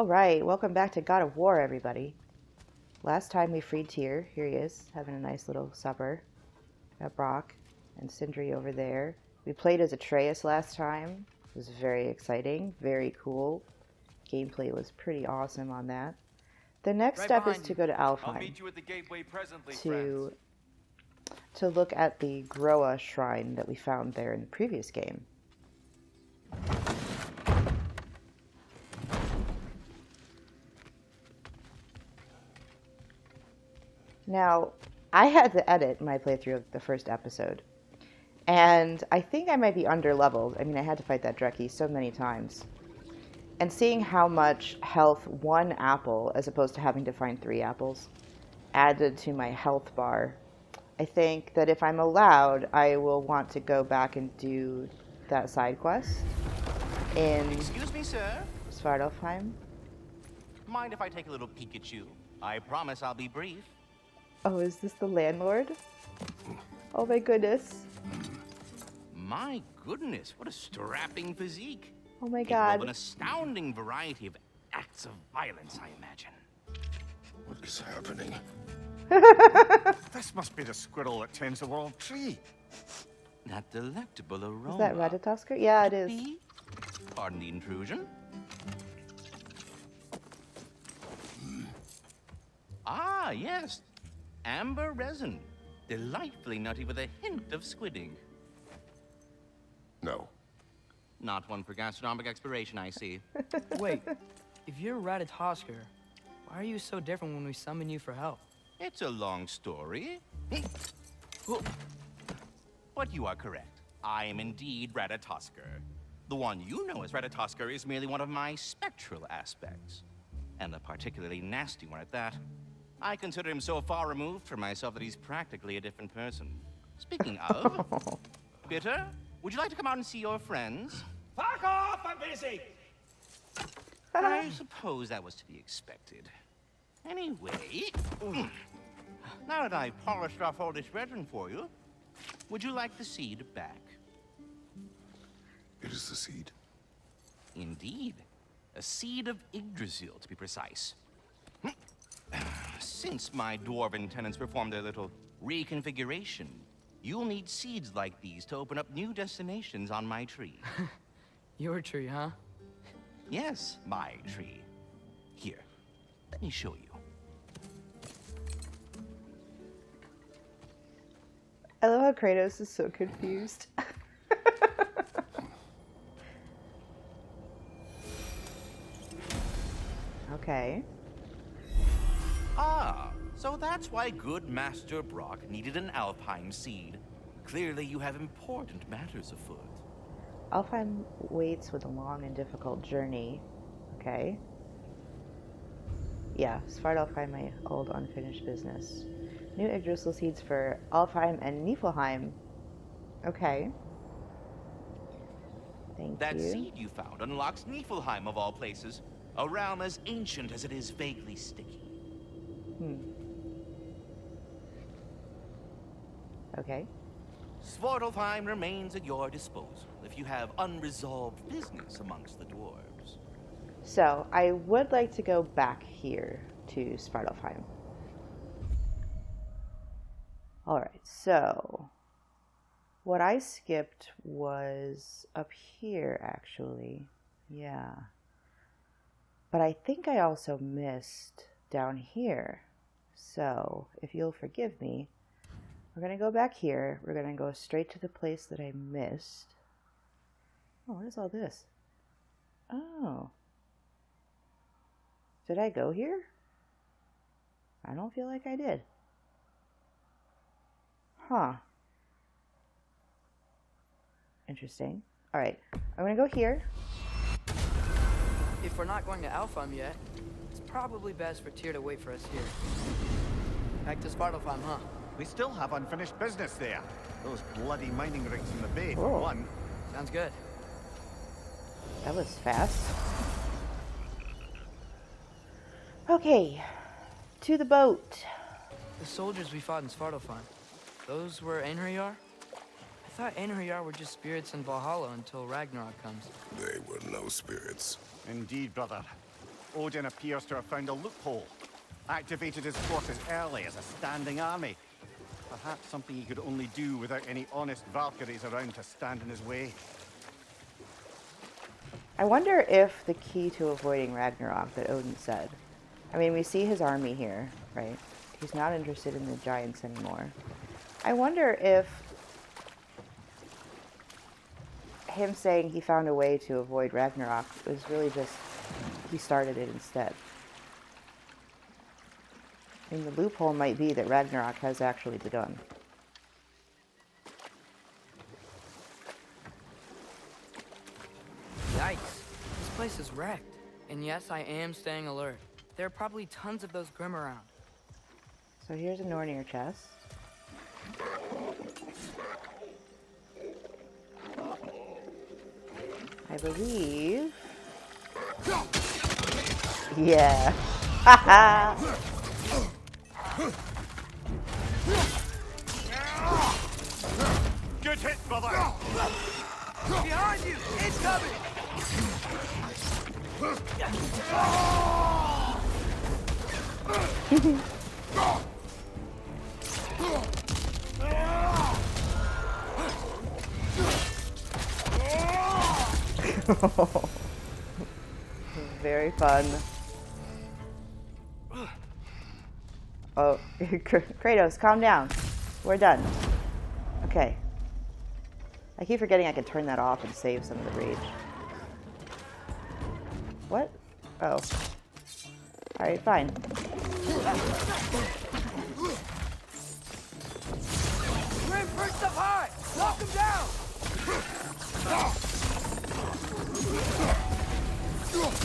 Alright, welcome back to God of War, everybody. Last time we freed Tyr. Here he is, having a nice little supper. Got Brock and Sindri over there. We played as Atreus last time. It was very exciting, very cool. Gameplay was pretty awesome on that. The next step is to go to I'll ALFHEIM meet you at the gateway presently, to look at the Groa shrine that we found there in the previous game. Now, I had to edit my playthrough of the first episode, and I think I might be under-leveled. I mean, I had to fight that Dreki so many times. And seeing how much health one apple, as opposed to having to find 3 apples, added to my health bar, I think that if I'm allowed, I will want to go back and do that side quest in Excuse me, sir. Svartalfheim. Mind if I take a little peek at you? I promise I'll be brief. Oh, is this the landlord? Oh my goodness. My goodness, what a strapping physique. Oh my Capable of god. an astounding variety of acts of violence, I imagine. What is happening? This must be the squirrel that tends the world tree. That delectable aroma. Is that Ratatoskr? Yeah, it is. Be? Pardon the intrusion. Ah, yes. Amber resin. Delightfully nutty with a hint of squidding. No. Not one for gastronomic exploration, I see. Wait, if you're Ratatoskr, why are you so different when we summon you for help? It's a long story. But you are correct. I am indeed Ratatoskr. The one you know as Ratatoskr is merely one of my spectral aspects. And a particularly nasty one at that. I consider him so far removed from myself that he's practically a different person. Speaking of, Bitter, would you like to come out and see your friends? Fuck off! I'm busy! I suppose that was to be expected. Anyway, now that I've polished off all this resin for you, would you like the seed back? It is the seed. Indeed. A seed of Yggdrasil, to be precise. Since my dwarven tenants performed their little reconfiguration, you'll need seeds like these to open up new destinations on my tree. Your tree, huh? Yes, my tree. Here, let me show you. I love how Kratos is so confused. Okay. Ah, so that's why good Master Brock needed an ALFHEIM seed. Clearly you have important matters afoot. Alfheim waits with a long and difficult journey. Okay. Yeah, Svartalfheim, my old unfinished business. New Yggdrasil seeds for Alfheim and Niflheim. Okay. Thank That you. seed you found unlocks Niflheim of all places, a realm as ancient as it is vaguely sticky. Okay. Svartalfheim remains at your disposal if you have unresolved business amongst the dwarves. So, I would like to go back here to Svartalfheim. Alright, so what I skipped was up here, actually. Yeah. But I think I also missed down here. So, if you'll forgive me, we're going to go back here. We're going to go straight to the place that I missed. Oh, what is all this? Oh. Did I go here? I don't feel like I did. Huh. Interesting. Alright, I'm gonna go here. If we're not going to ALFHEIM yet, it's probably best for Tyr to wait for us here. Back to Svartalfheim, huh? We still have unfinished business there. Those bloody mining rigs in the bay, for Oh. one. Sounds good. That was fast. Okay, to the boat. The soldiers we fought in Svartalfheim, those were Einherjar? I thought Einherjar were just spirits in Valhalla until Ragnarok comes. They were no spirits. Indeed, brother. Odin appears to have found a loophole. Activated his forces early as a standing army. Perhaps something he could only do without any honest Valkyries around to stand in his way. I wonder if the key to avoiding Ragnarok that Odin said. I mean, we see his army here, right? He's not interested in the giants anymore. I wonder if him saying he found a way to avoid Ragnarok was really just he started it instead. I mean, the loophole might be that Ragnarok has actually begun. Yikes. This place is wrecked. And yes, I am staying alert. There are probably tons of those Grim around. So here's a Nornir chest. I believe... Yeah. Haha! Good hit, brother! Behind you! Incoming! Very fun. Oh, Kratos, calm down. We're done. Okay. I keep forgetting I can turn that off and save some of the rage. What? Oh. Alright, fine. Grim perched up high! Knock him down!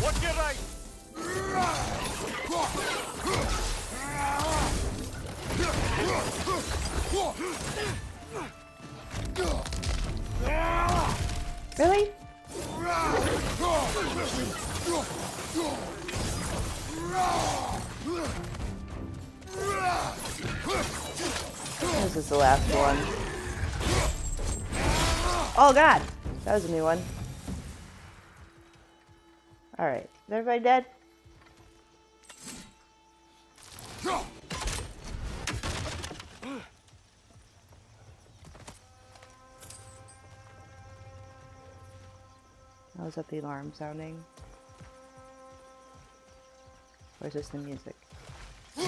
Watch your right! Really? This is the last one. Oh god! That was a new one. Alright, is everybody dead? Oh, is that the alarm sounding? Or is this the music? I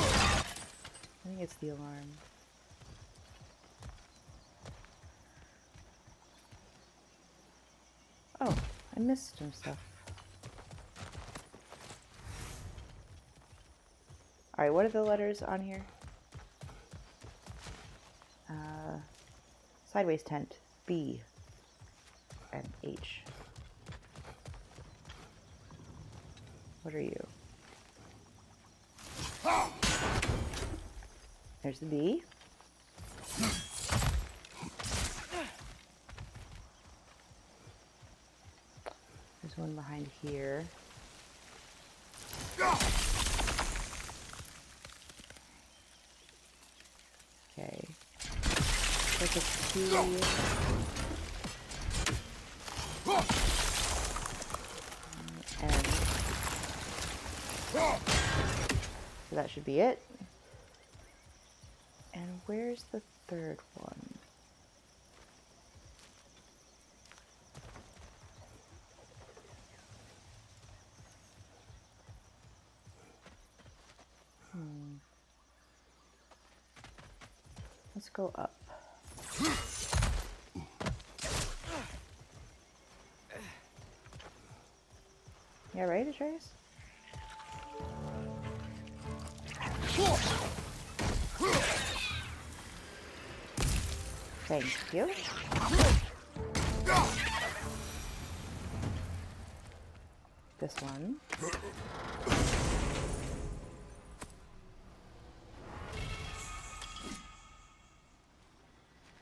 think it's the alarm. Oh, I missed some stuff. Alright, what are the letters on here? Sideways tent, B, and H. What are you? There's the B. There's one behind here. Okay. There's a T. And so that should be it. And where's the third one? Let's go up. Yeah, right, Atreus? Thank you. This one.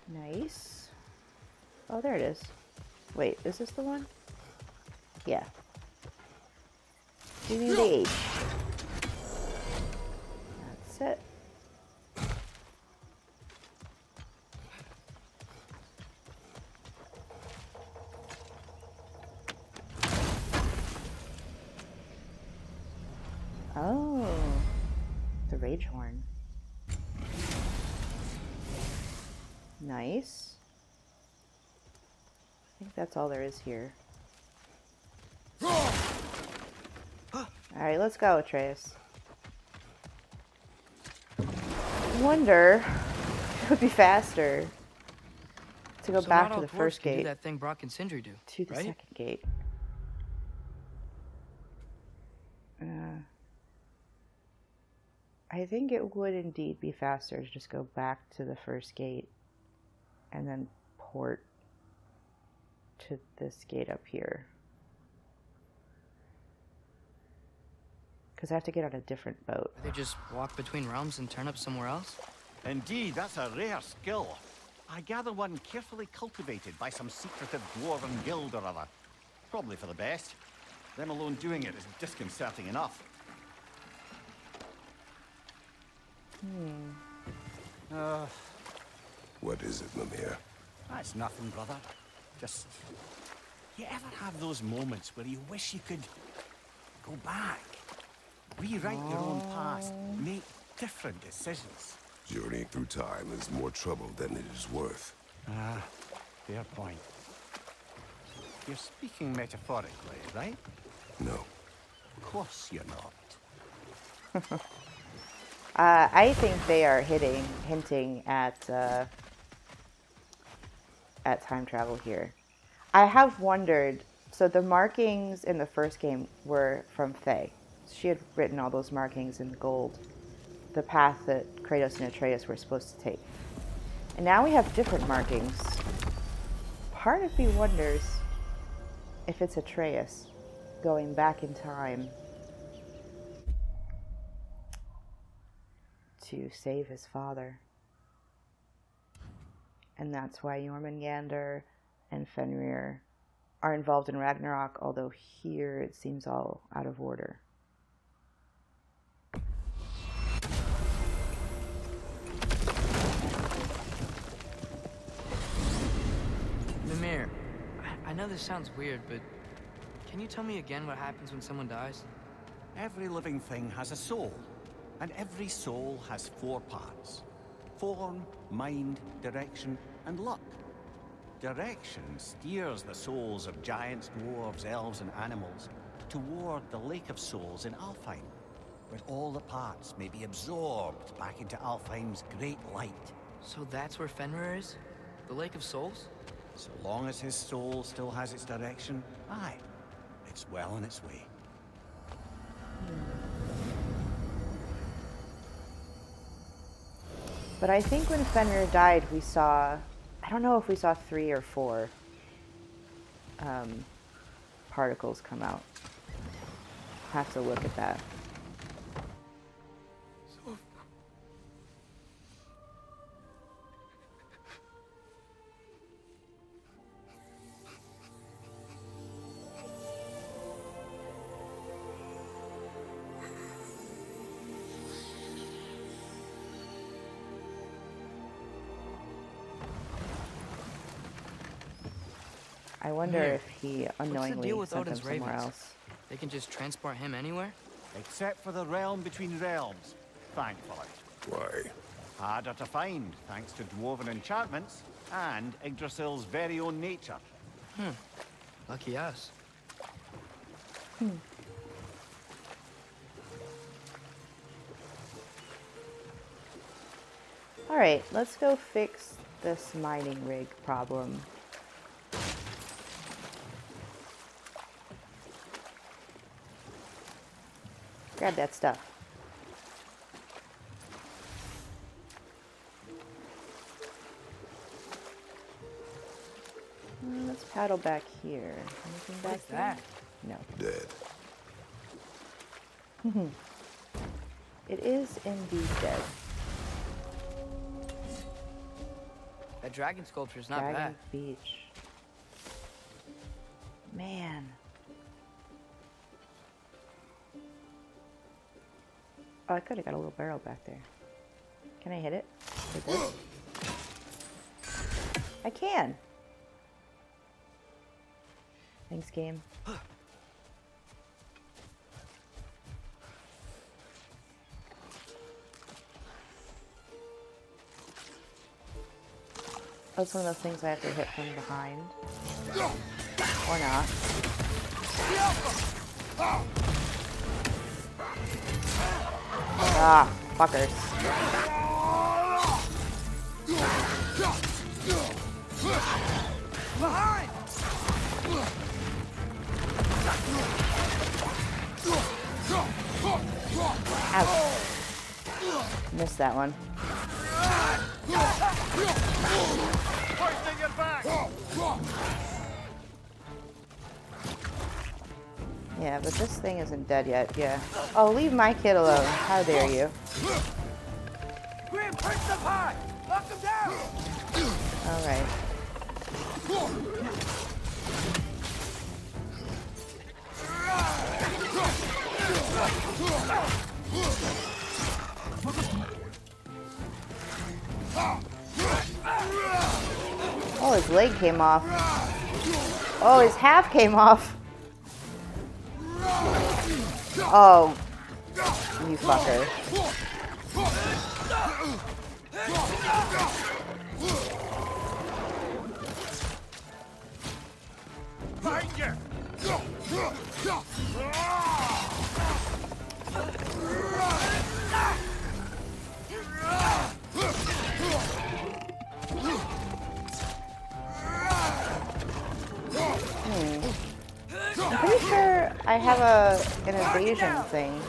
Nice. Oh, there it is. Wait, is this the one? Yeah. You need the H. That's it. Oh, the Rage Horn. Nice. I think that's all there is here. Alright, let's go, Atreus. I wonder if it would be faster to go So back not to all the dwarves first can do gate. that thing Brock and Sindri do, To the right? second gate. I think it would indeed be faster to just go back to the first gate and then port to this gate up here. Because I have to get on a different boat. They just walk between realms and turn up somewhere else? Indeed, that's a rare skill. I gather one carefully cultivated by some secretive dwarven guild or other. Probably for the best. Them alone doing it is disconcerting enough. What is it, Mimir? That's nothing, brother. Just... You ever have those moments where you wish you could go back? Rewrite your own past, make different decisions. Journeying through time is more trouble than it is worth. Ah, fair point. You're speaking metaphorically, right? No. Of course you're not. I think they are hinting at time travel here. I have wondered, so the markings in the first game were from Faye. She had written all those markings in gold, the path that Kratos and Atreus were supposed to take. And now we have different markings. Part of me wonders if it's Atreus going back in time to save his father. And that's why Jormungandr and Fenrir are involved in Ragnarok, although here it seems all out of order. Mimir, I know this sounds weird, but can you tell me again what happens when someone dies? Every living thing has a soul, and every soul has 4 parts. Form, mind, direction, and luck. Direction steers the souls of giants, dwarves, elves, and animals toward the Lake of Souls in Alfheim, where all the parts may be absorbed back into Alfheim's great light. So that's where Fenrir is? The Lake of Souls? So long as his soul still has its direction, aye, it's well on its way. But I think when Fenrir died, we saw, I don't know if we saw 3 or 4 particles come out. Have to look at that. I wonder Mimir, if he What's the unknowingly deal with sent them Odin's somewhere ravens? else. They can just transport him anywhere? Except for the realm between realms, thankfully. Why? Harder to find, thanks to dwarven enchantments and Yggdrasil's very own nature. Lucky us. Alright, let's go fix this mining rig problem. Grab that stuff. Let's paddle back here. Anything back What's that? here? Dead. No. It is indeed dead. That dragon sculpture's not Dragon bad. Beach. Man. Oh, I could have got a little barrel back there. Can I hit it? With this? I can. Thanks, game. That's one of those things I have to hit from behind. Or not. Ah, fuckers. Behind! Ouch. Missed that one. Hoisting it back! Yeah, but this thing isn't dead yet. Yeah. Oh, leave my kid alone. How dare you? Grim, punch the pie! Knock him down! Alright. Oh, his leg came off. Oh, his half came off. Oh, you fucker. Behind you! I'm pretty sure I have an evasion thing.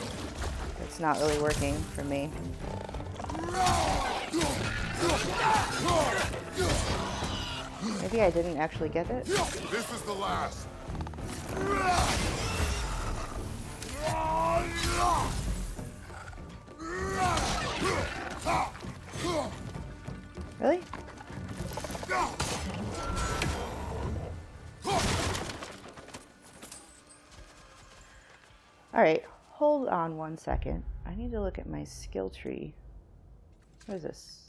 It's not really working for me. Maybe I didn't actually get it. This is the last. Really? Alright, hold on 1 second. I need to look at my skill tree. What is this?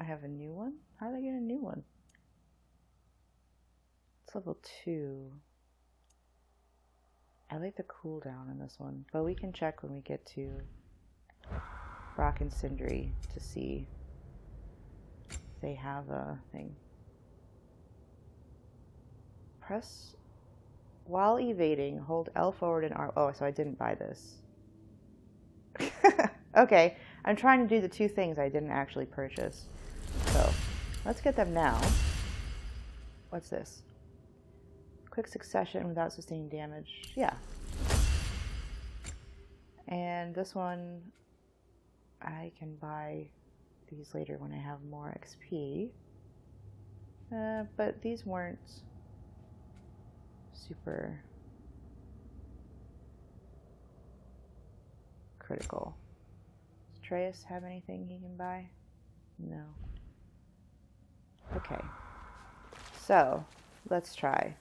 I have a new one? How did I get a new one? It's level 2. I like the cooldown in this one, but we can check when we get to Rock and Sindri to see if they have a thing. Press while evading, hold L forward and R. Oh, so I didn't buy this. Okay, I'm trying to do the two things I didn't actually purchase. So let's get them now. What's this? Quick succession without sustaining damage. Yeah. And this one, I can buy these later when I have more XP. But these weren't super critical. Does Atreus have anything he can buy? No. Okay. So, let's try.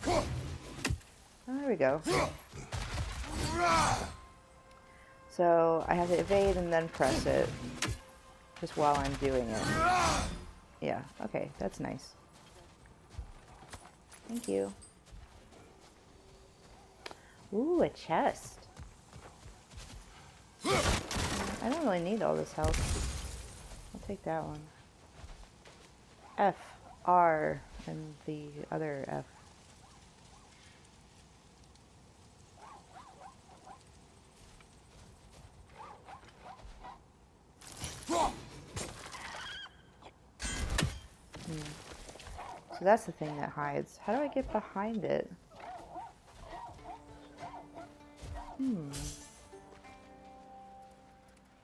Oh, there we go. So I have to evade and then press it just while I'm doing it. Yeah, okay, that's nice. Thank you. Ooh, a chest. I don't really need all this health. I'll take that one. F, R, and the other F. So that's the thing that hides. How do I get behind it?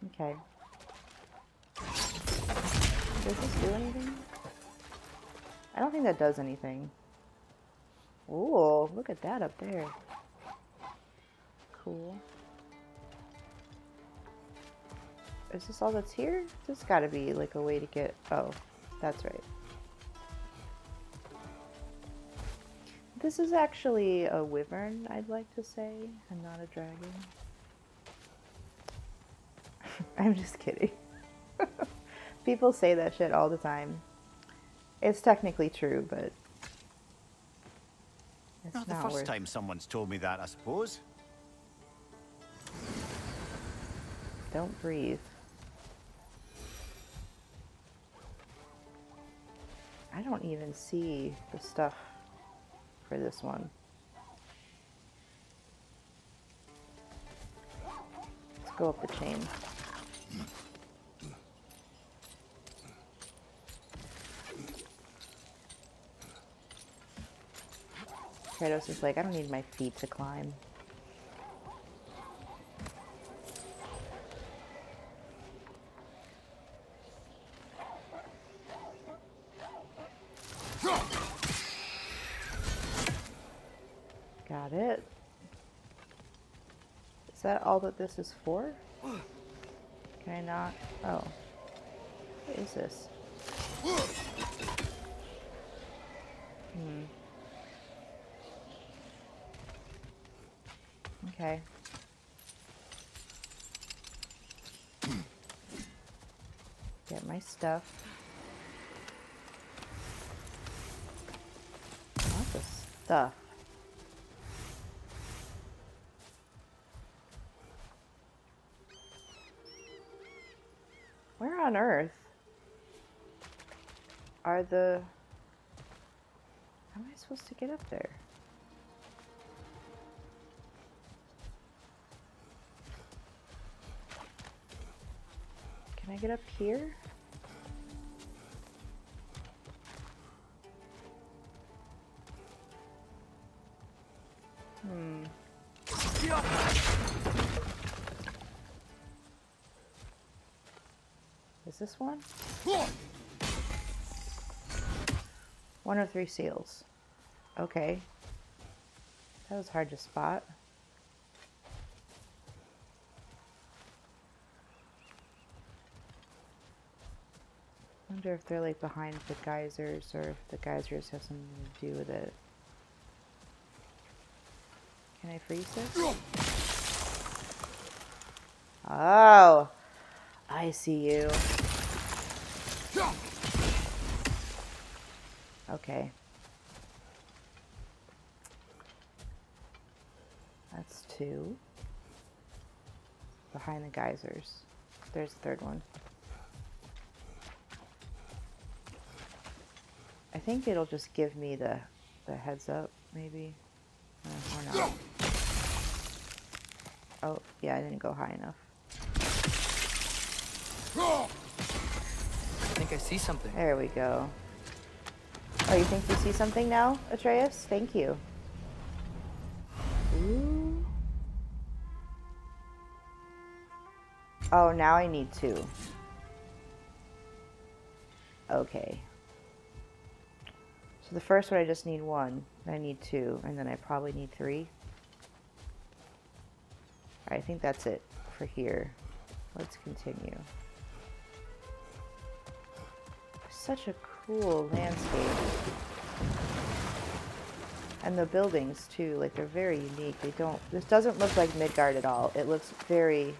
Okay. Does this do anything? I don't think that does anything. Ooh, look at that up there. Cool. Is this all that's here? There's gotta be like a way to get... Oh, that's right. This is actually a wyvern, I'd like to say, and not a dragon. I'm just kidding. People say that shit all the time. It's technically true, but It's Not the not first worth... time someone's told me that, I suppose. Don't breathe. I don't even see the stuff for this one. Let's go up the chain. Kratos is like, I don't need my feet to climb. Got it. Is that all that this is for? Can I not? Oh. What is this? Okay. Get my stuff. Lots of stuff. Where on earth are the... How am I supposed to get up there? Can I get up here? Is this one? 1 of 3 seals. Okay. That was hard to spot. I wonder if they're like behind the geysers or if the geysers have something to do with it. Can I freeze this? Oh! I see you. Okay. That's 2. Behind the geysers. There's the third one. I think it'll just give me the heads up, maybe. Or not. Oh, yeah, I didn't go high enough. I think I see something. There we go. Oh, you think you see something now, Atreus? Thank you. Ooh. Oh, now I need 2. Okay. So the first one I just need 1. I need 2, and then I probably need 3. Alright, I think that's it for here. Let's continue. Such a cool landscape. And the buildings too, like they're very unique. This doesn't look like Midgard at all. It looks very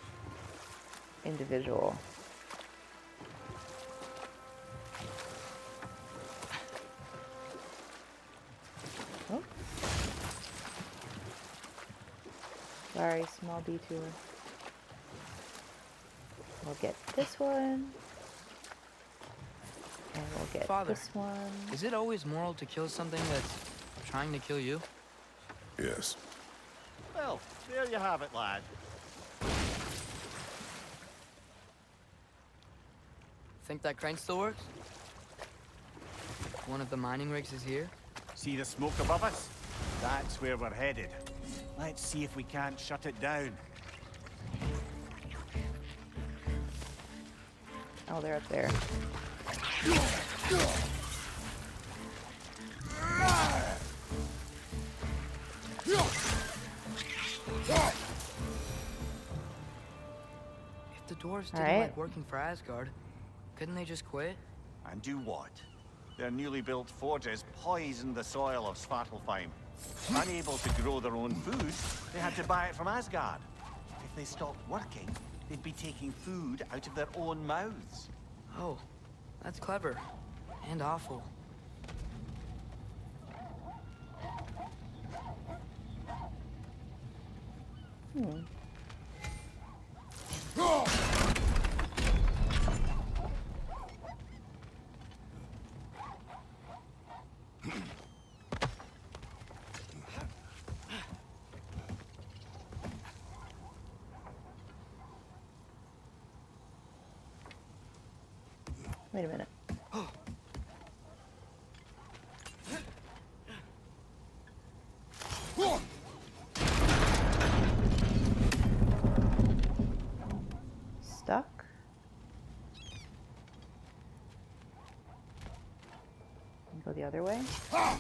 individual. Oh. Sorry, small detour. We'll get this one. And we'll get Father, this one. Is it always moral to kill something that's trying to kill you? Yes. Well, there you have it, lad. Think that crane still works? One of the mining rigs is here? See the smoke above us? That's where we're headed. Let's see if we can't shut it down. Oh, they're up there. If the dwarves didn't like working for Asgard, couldn't they just quit? And do what? Their newly built forges poisoned the soil of Svartalfheim. Unable to grow their own food, they had to buy it from Asgard. If they stopped working, they'd be taking food out of their own mouths. Oh, that's clever. And awful. Hmm. Wait a minute. Stuck? Go the other way? Ah.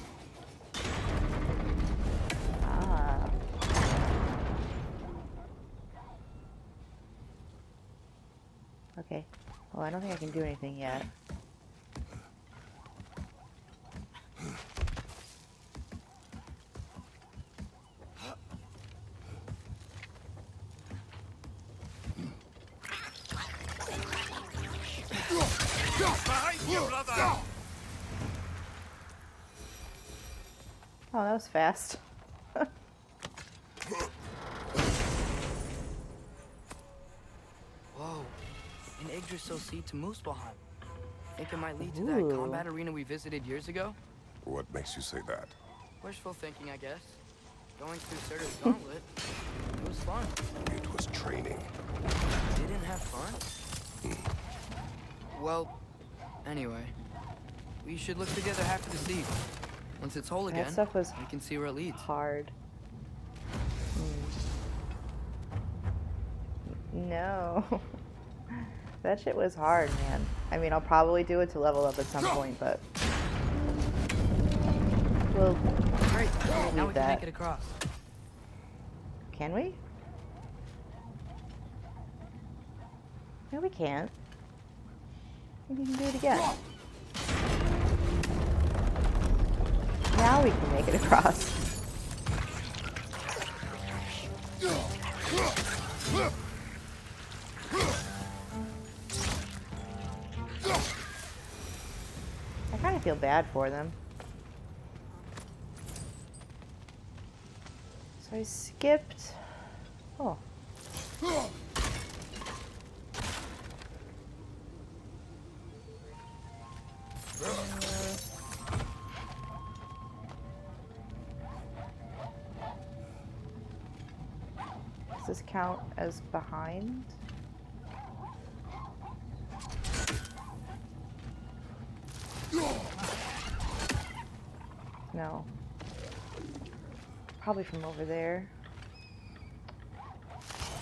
Okay. Well, I don't think I can do anything yet. Oh, that was fast. Whoa, an Yggdrasil seed to Muspelheim. Think it might lead to that combat arena we visited years ago? What makes you say that? Wishful thinking, I guess. Going through Surtur's gauntlet, it was fun. It was training. Didn't have fun? Well, anyway, we should look together after the seed. Once it's whole again, That stuff was we can see where it leads. hard. No. That shit was hard, man. I mean, I'll probably do it to level up at some point, but we'll Great, now that. we can make it across. Can we? No, we can't. Maybe we can do it again. Now we can make it across. I kind of feel bad for them. So I skipped. Oh. Does this count as behind? No. Probably from over there.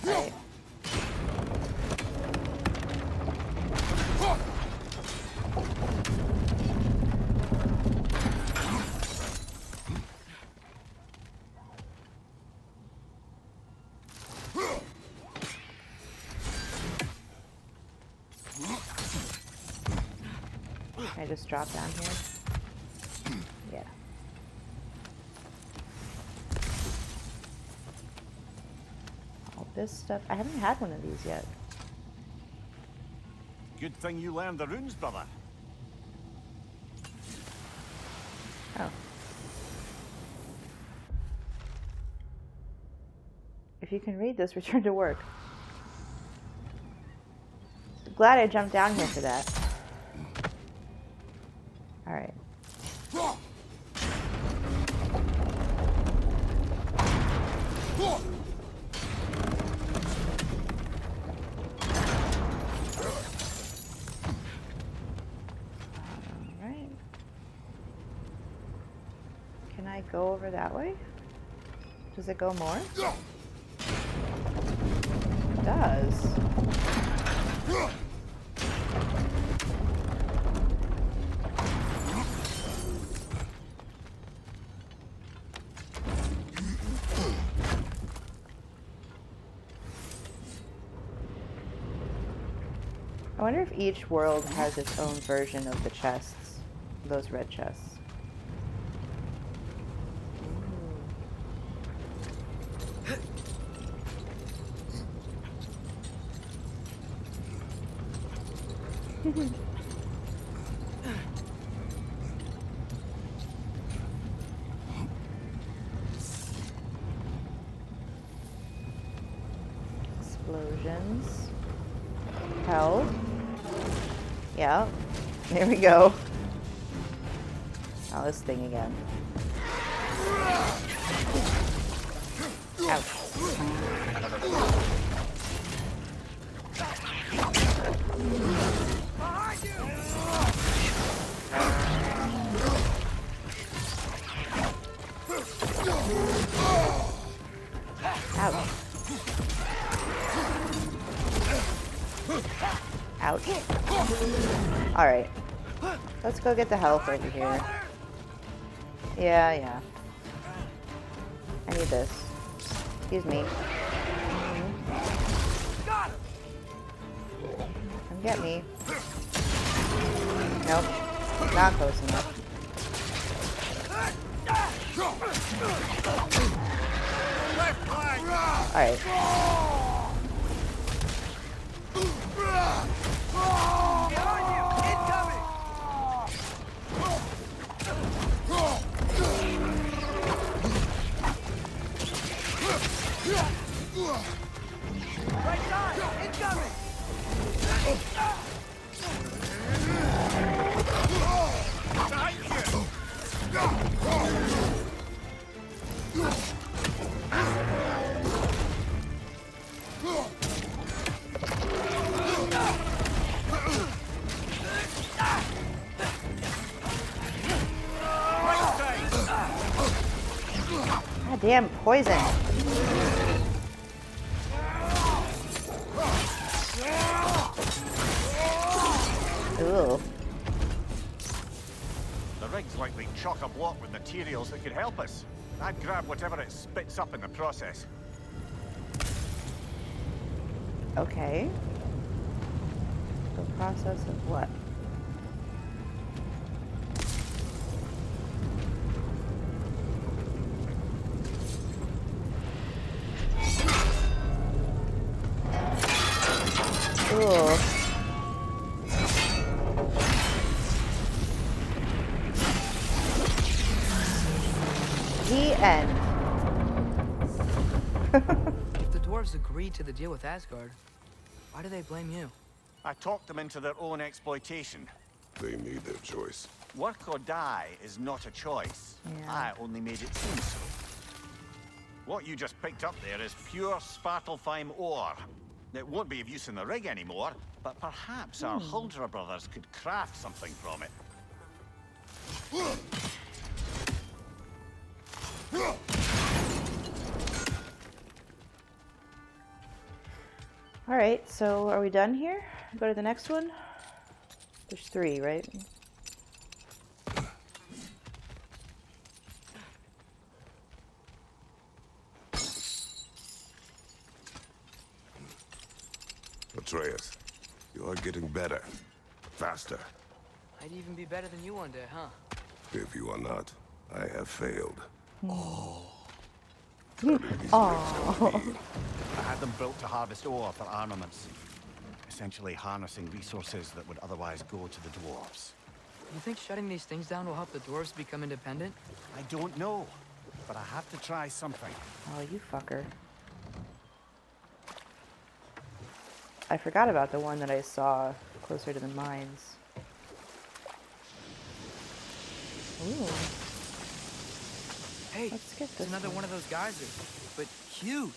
Right. Can I just drop down here? Yeah. All this stuff. I haven't had one of these yet. Good thing you learned the runes, brother. Oh. If you can read this, return to work. Glad I jumped down here for that. Alright. Alright. Can I go over that way? Does it go more? It does. I wonder if each world has its own version of the chests, those red chests. Explosions. Hell. Yeah. There we go. Oh, this thing again. Ouch. Ouch. Ouch. Alright. Let's go get the health over here. Yeah. I need this. Excuse me. Come get me. Nope. Not close enough. Alright. God damn poison. Ooh. The rig's likely chock-a-block with materials that could help us. I'd grab whatever it spits up in the process. Okay. The process of what? Ooh. The end. If the dwarves agreed to the deal with Asgard, why do they blame you? I talked them into their own exploitation. They made their choice. Work or die is not a choice. Yeah. I only made it seem so. What you just picked up there is pure Svartalfheim ore. It won't be of use in the rig anymore, but perhaps our Huldra brothers could craft something from it. Alright, so are we done here? Go to the next one? There's 3, right? Atreus, you are getting better. Faster. I'd even be better than you one day, huh? If you are not, I have failed. Oh. I had them built to harvest ore for armaments. Essentially harnessing resources that would otherwise go to the dwarves. You think shutting these things down will help the dwarves become independent? I don't know, but I have to try something. Oh, you fucker. I forgot about the one that I saw closer to the mines. Ooh. Hey, Let's get it's this another one. one of those geysers, but huge.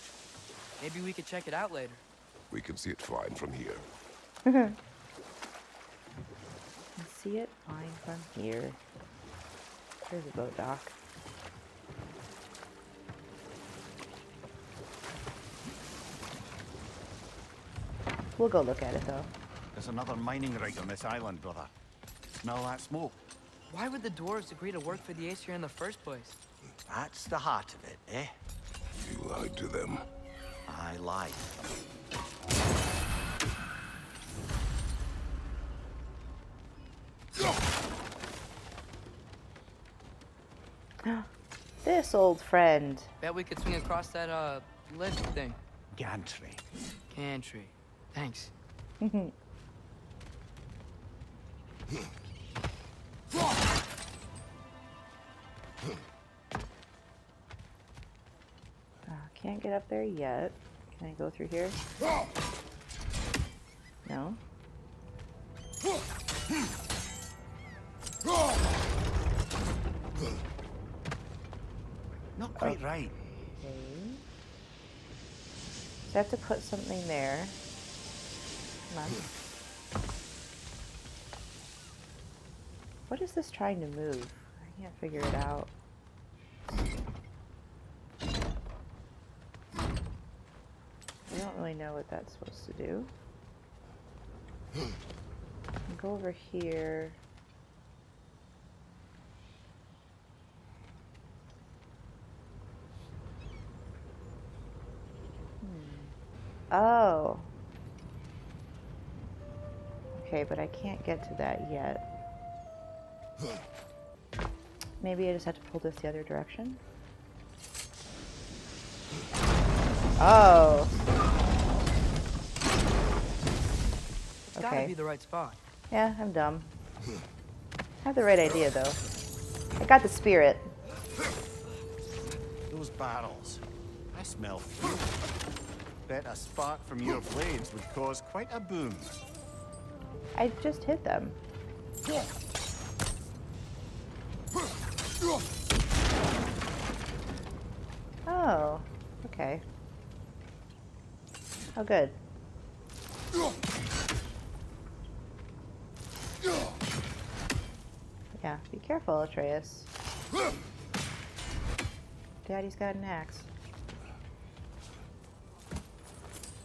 Maybe we could check it out later. We can see it fine from here. Can see it fine from here. There's a boat dock. We'll go look at it though. There's another mining rig on this island, brother. Smell that smoke? Why would the dwarves agree to work for the Aesir in the first place? That's the heart of it, eh? You lied to them. I lied. This old friend. Bet we could swing across that, lift thing. Gantry. Gantry. Thanks. Can't get up there yet. Can I go through here? No. Not quite right. Okay. So I have to put something there. Come on. What is this trying to move? I can't figure it out. I don't really know what that's supposed to do. Go over here. Oh. Okay, but I can't get to that yet. Maybe I just have to pull this the other direction? Oh. It's gotta be the right spot. Yeah, I'm dumb. I have the right idea, though. I got the spirit. Those barrels. I smell fuel. Bet a spark from your blades would cause quite a boom. I just hit them. Oh, okay. Oh, good. Yeah, be careful, Atreus. Daddy's got an axe.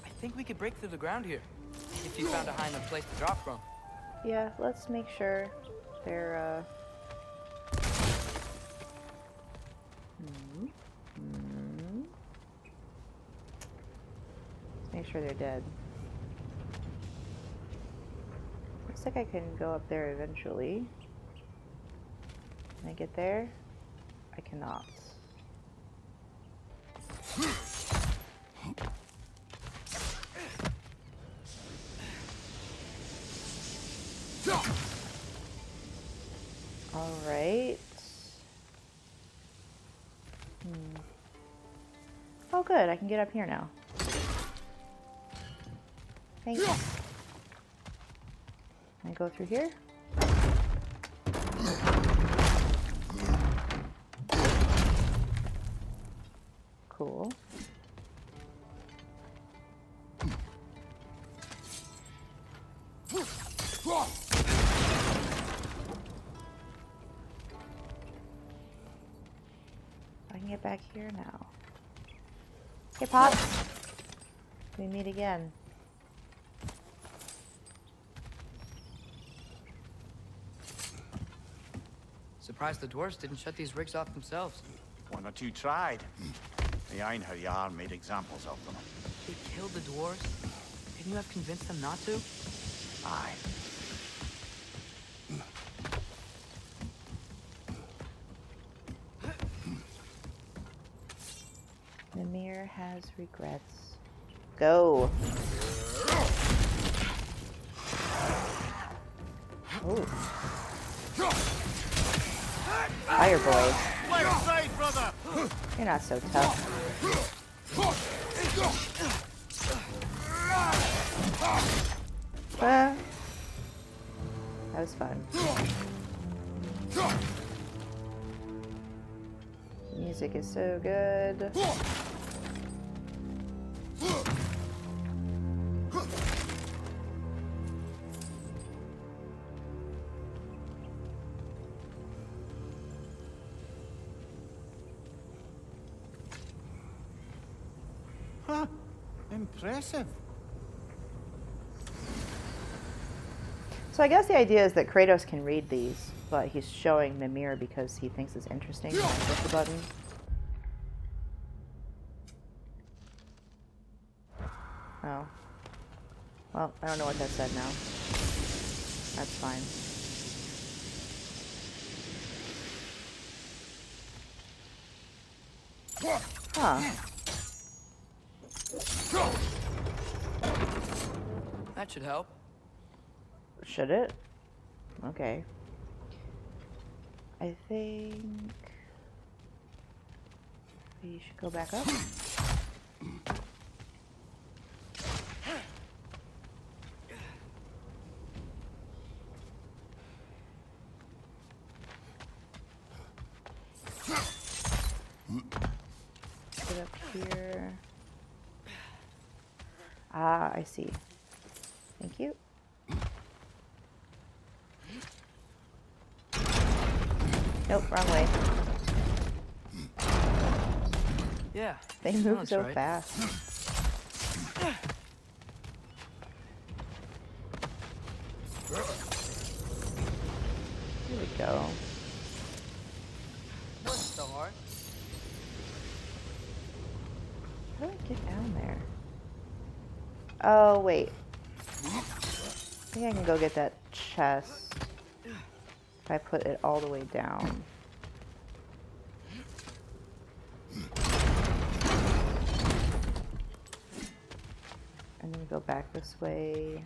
I think we could break through the ground here. If you found a high enough place to drop from. Yeah, let's make sure they're, Let's make sure they're dead. Looks like I can go up there eventually. Can I get there? I cannot. All right. Oh, good. I can get up here now. Thanks. Can I go through here? Cool. I can get back here now. Hey, Pops. We meet again. Surprised the dwarves didn't shut these rigs off themselves. One or two tried. The Einherjar made examples of them. They killed the dwarves? Couldn't you have convinced them not to? Aye. Mimir has regrets. Go. Oh. Fire boy. Left side, brother! You're not so tough. That was fun. Music is so good. Huh. Impressive. So I guess the idea is that Kratos can read these, but he's showing Mimir because he thinks it's interesting when I push the button. Oh. Well, I don't know what that said now. That's fine. Huh. That should help. Should it? Okay. I think we should go back up. here. Ah, I see. Thank you. Nope, wrong way. Yeah. They move sounds so right. fast. Here we go. What's so hard? How do I get down there? Oh, wait. I think I can go get that chest if I put it all the way down. And then go back this way.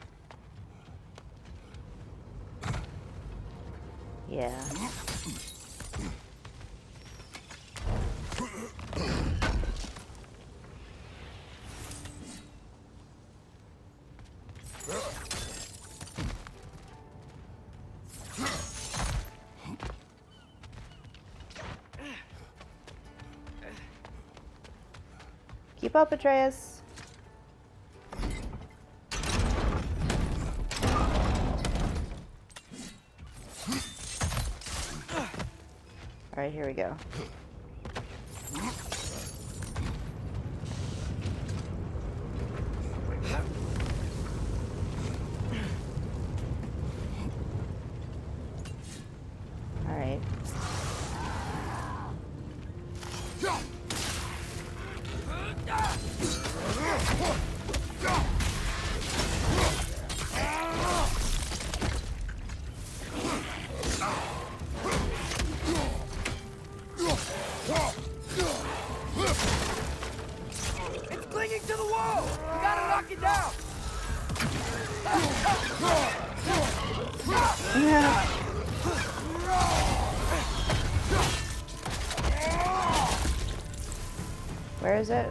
Yeah. Keep up, Atreus. All right, here we go. All right. It's clinging to the wall! We gotta knock it down! Where is it?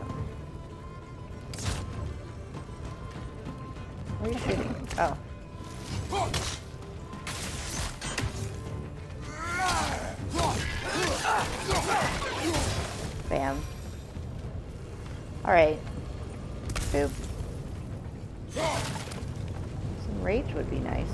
Where are you shooting? Oh. Bam. Alright. Boop. Some rage would be nice.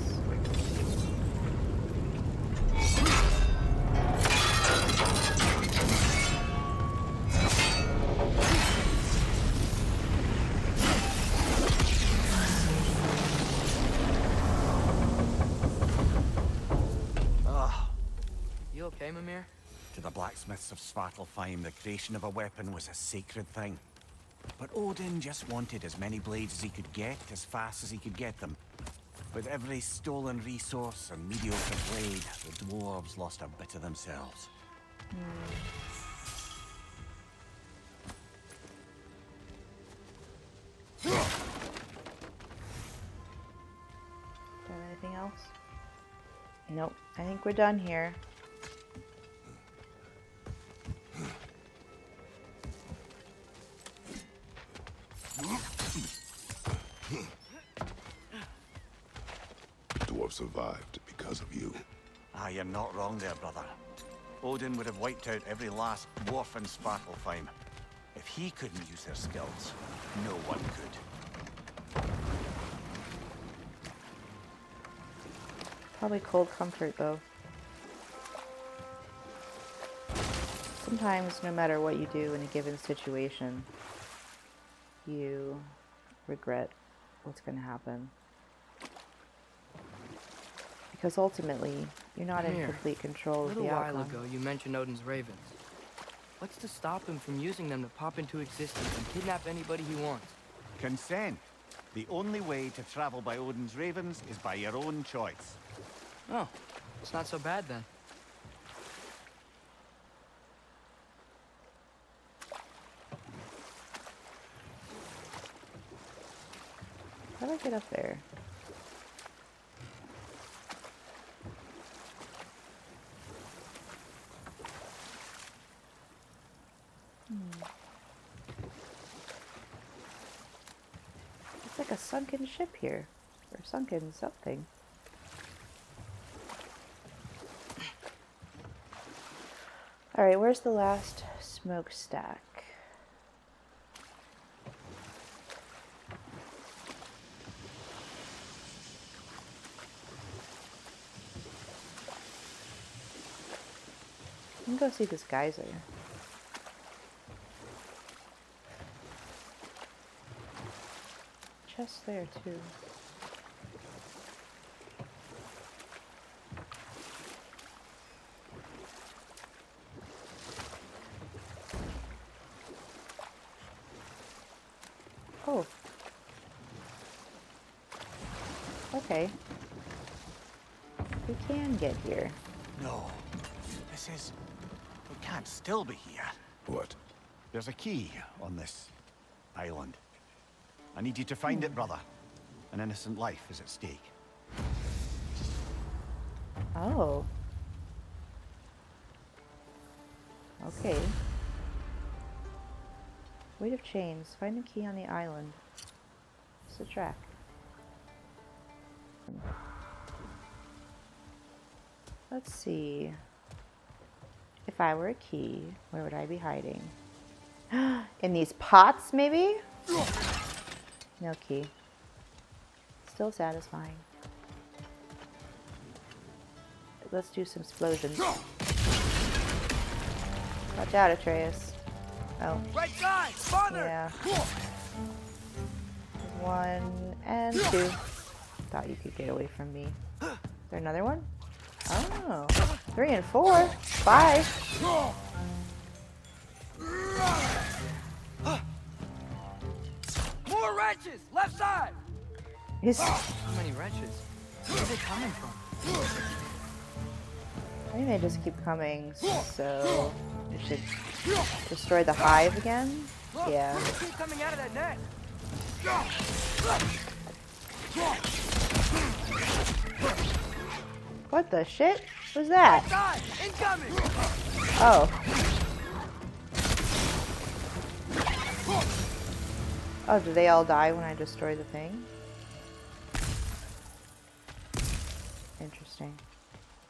You okay, Mimir? To the blacksmiths of Svartalfheim, the creation of a weapon was a sacred thing. But Odin just wanted as many blades as he could get, as fast as he could get them. With every stolen resource and mediocre blade, the dwarves lost a bit of themselves. Done anything else? Nope. I think we're done here. Dwarf survived because of you. Ah, you're not wrong there, brother. Odin would have wiped out every last dwarf in Svartalfheim. If he couldn't use their skills, no one could. Probably cold comfort, though. Sometimes, no matter what you do in a given situation, you regret what's going to happen. Because ultimately, you're not in Mimir, complete control A of the little while outcome. ago, you mentioned Odin's ravens. What's to stop him from using them to pop into existence and kidnap anybody he wants? Consent. The only way to travel by Odin's ravens is by your own choice. Oh, it's not so bad then. How do I get up there? It's like a sunken ship here. Or sunken something. Alright, where's the last smokestack? can go see this geyser. Chest there too. Oh. Okay. We can get here. No. This is... We can't still be here. What? There's a key on this island. I need you to find it, brother. An innocent life is at stake. Oh. Okay. Weight of chains. Find the key on the island. It's a track. Let's see. If I were a key, where would I be hiding? In these pots, maybe? No key. Still satisfying. Let's do some explosions. Watch out, Atreus. Oh. Right side! Farther! Yeah. 1 and 2. Thought you could get away from me. Is there another one? Oh. 3 and 4. 5. More wrenches! Left side! Is How many wrenches? Where are they coming from? I think they just keep coming, so we should destroy the hive again? Yeah. They keep coming out of that net! What the shit was that? Right side! Incoming! Oh. Oh, did they all die when I destroy the thing? Interesting.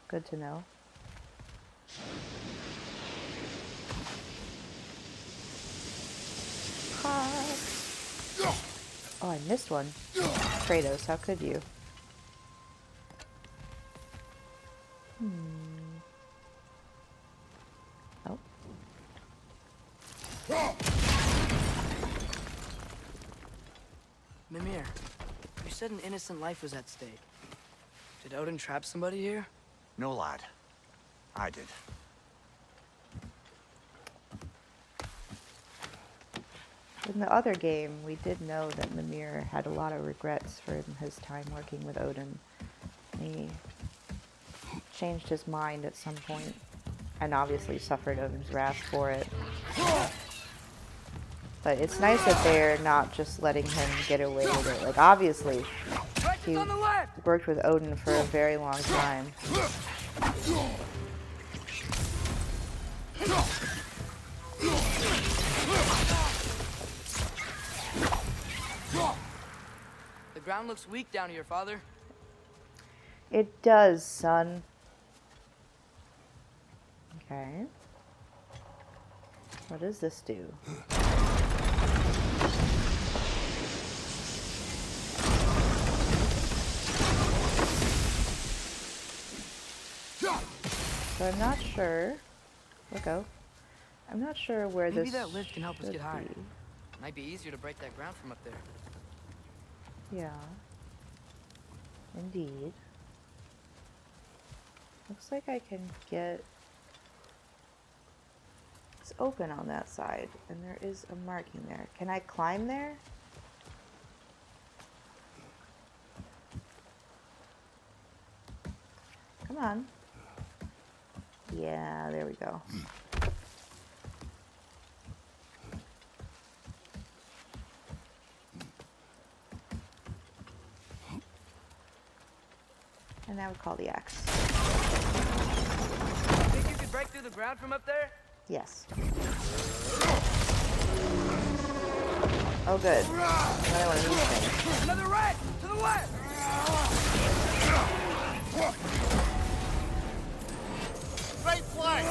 Good to know. Oh, I missed one. Kratos, how could you? Oh. Mimir, you said an innocent life was at stake. Did Odin trap somebody here? No, lad. I did. In the other game, we did know that Mimir had a lot of regrets for his time working with Odin. He changed his mind at some point, and obviously suffered Odin's wrath for it. But it's nice that they're not just letting him get away with it. Like, obviously, he worked with Odin for a very long time. The ground looks weak down here, Father. It does, son. Okay. What does this do? So I'm not sure. We'll go. I'm not sure where Maybe this that lift can help us should get higher. be. Might be easier to break that ground from up there. Yeah. Indeed. Looks like I can get... It's open on that side, and there is a marking there. Can I climb there? Come on. Yeah, there we go. And I would call the axe. Think you could break through the ground from up there? Yes. Oh, good. Another one of these things. Another right! To the left! Right flank!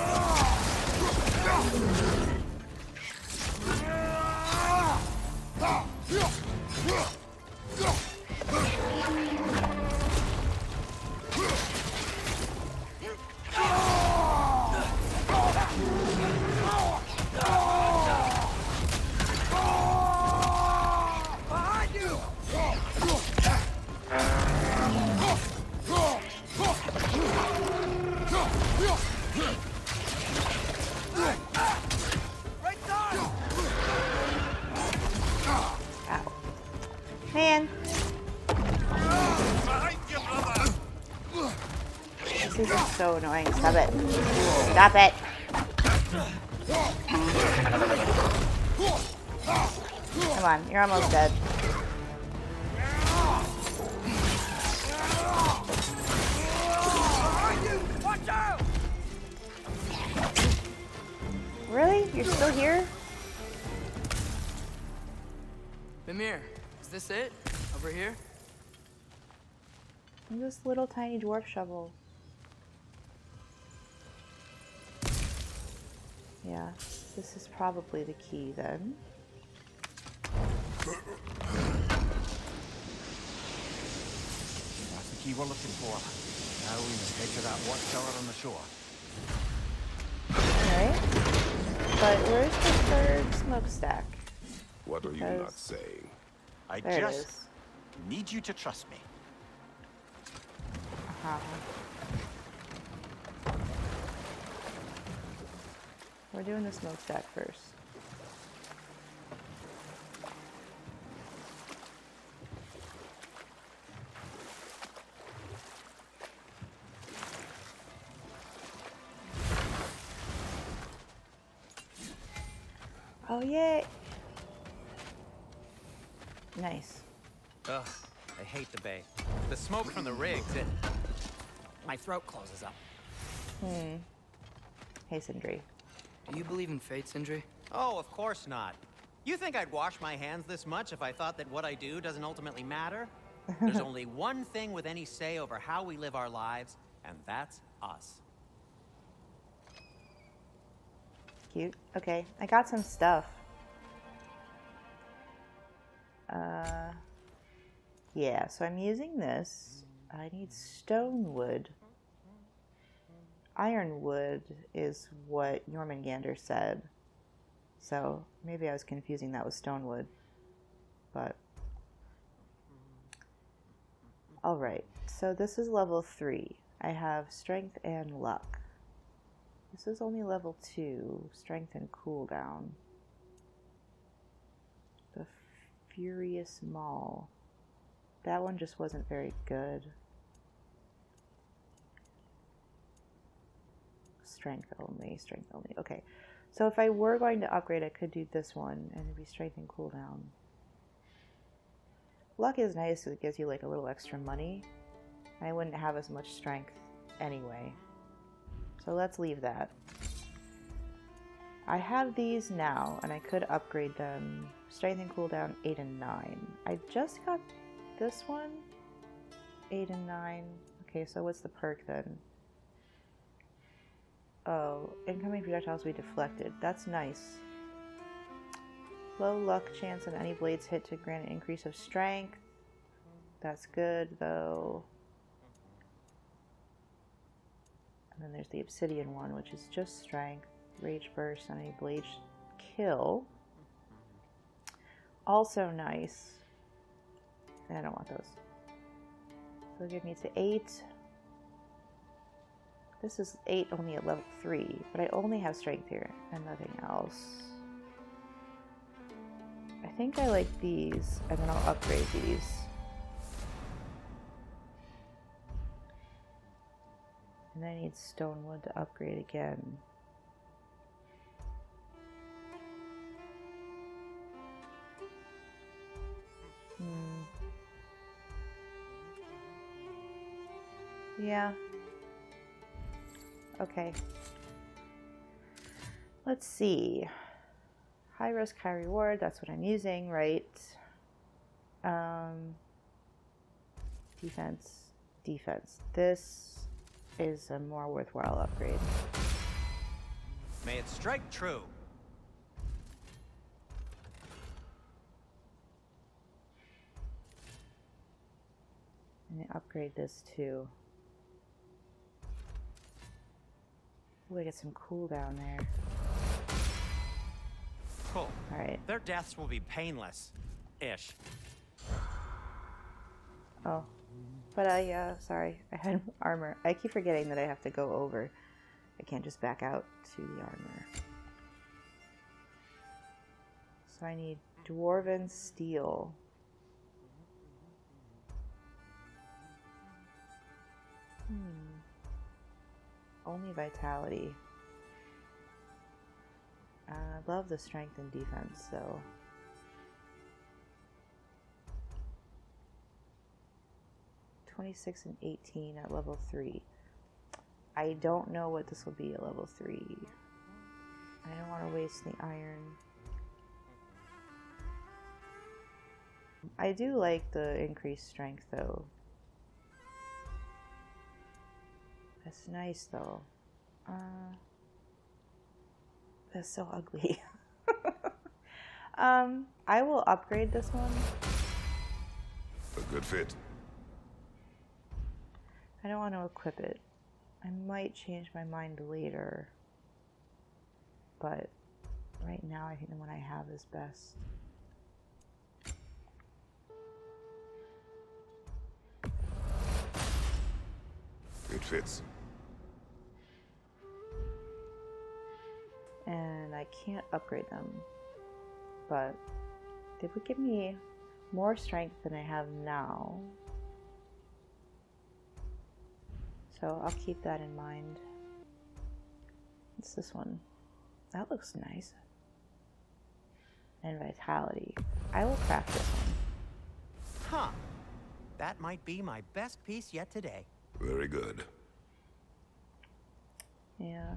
Man! Behind you, brother! This is so annoying. Stop it. Stop it! Come on, you're almost dead. Watch out! Really? You're still here? Mimir, is this it? Over here? This little tiny dwarf shovel. Yeah, this is probably the key then. That's the key we're looking for. Now we must head to that watchtower on the shore. Alright. But where's the third smokestack? What are you not saying? I There it just is. need you to trust me. Uh-huh. We're doing the smokestack first. Oh, yay! Nice. Ugh, I hate the bay. The smoke from the rigs, my throat closes up. Hey, Sindri. Do you believe in fate, Sindri? Oh, of course not. You think I'd wash my hands this much if I thought that what I do doesn't ultimately matter? There's only one thing with any say over how we live our lives, and that's us. Cute. Okay, I got some stuff. Yeah, so I'm using this. I need stone wood. Ironwood is what Jormungandr said. So maybe I was confusing that with stonewood. But alright, so this is level 3. I have strength and luck. This is only level 2, strength and cooldown. The Furious Maul. That one just wasn't very good. Strength only, strength only. Okay, so if I were going to upgrade, I could do this one, and it'd be strength and cooldown. Luck is nice because it gives you like a little extra money. I wouldn't have as much strength anyway. So let's leave that. I have these now, and I could upgrade them. Strength and cooldown 8 and 9. I just got this one. 8 and 9. Okay, so what's the perk then? Oh, incoming projectiles will be deflected. That's nice. Low luck chance on any blades hit to grant an increase of strength. That's good, though. And then there's the obsidian one, which is just strength. Rage burst on any blade kill. Also nice. I don't want those. So it'll give me to 8. This is 8 only at level 3, but I only have strength here and nothing else. I think I like these, and then I'll upgrade these. And I need stonewood to upgrade again. Yeah. Okay. Let's see. High risk, high reward. That's what I'm using, right? Defense. Defense. This is a more worthwhile upgrade. May it strike true. And I upgrade this too. Ooh, I get some cooldown there. Cool. Alright. Their deaths will be painless. Ish. Oh. But sorry, I had armor. I keep forgetting that I have to go over. I can't just back out to the armor. So I need Dwarven Steel. Only vitality. I love the strength and defense, so. (26 and 18 at level 3. I don't know what this will be at level 3. I don't want to waste the iron. I do like the increased strength though. That's nice though. That's so ugly. I will upgrade this one. A good fit. I don't want to equip it. I might change my mind later. But right now I think the one I have is best. It fits. And I can't upgrade them. But they would give me more strength than I have now. So I'll keep that in mind. What's this one? That looks nice. And vitality. I will craft this one. Huh. That might be my best piece yet today. Very good. Yeah.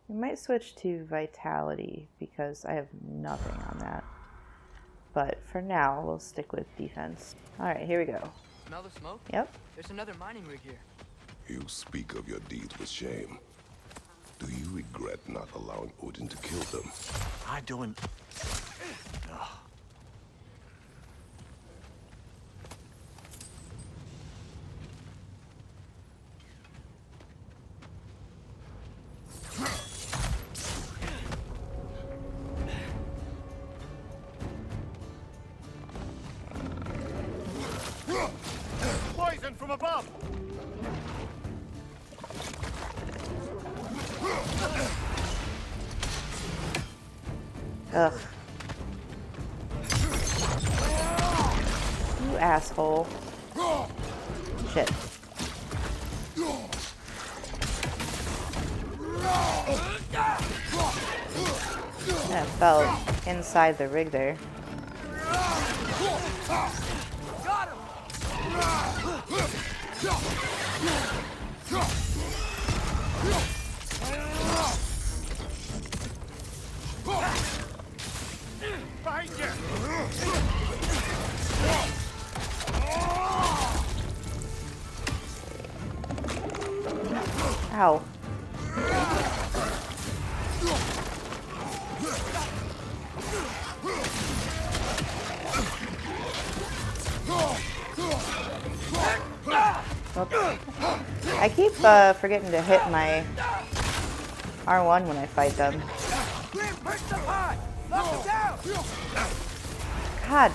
We might switch to vitality because I have nothing on that. But for now, we'll stick with defense. Alright, here we go. Smell the smoke? Yep. There's another mining rig here. You speak of your deeds with shame. Do you regret not allowing Odin to kill them? I don't. Ugh. Poison from above! Ugh. You asshole. Shit. That fell inside the rig there. Got him! Behind you! Ow. I keep forgetting to hit my R1 when I fight them. God.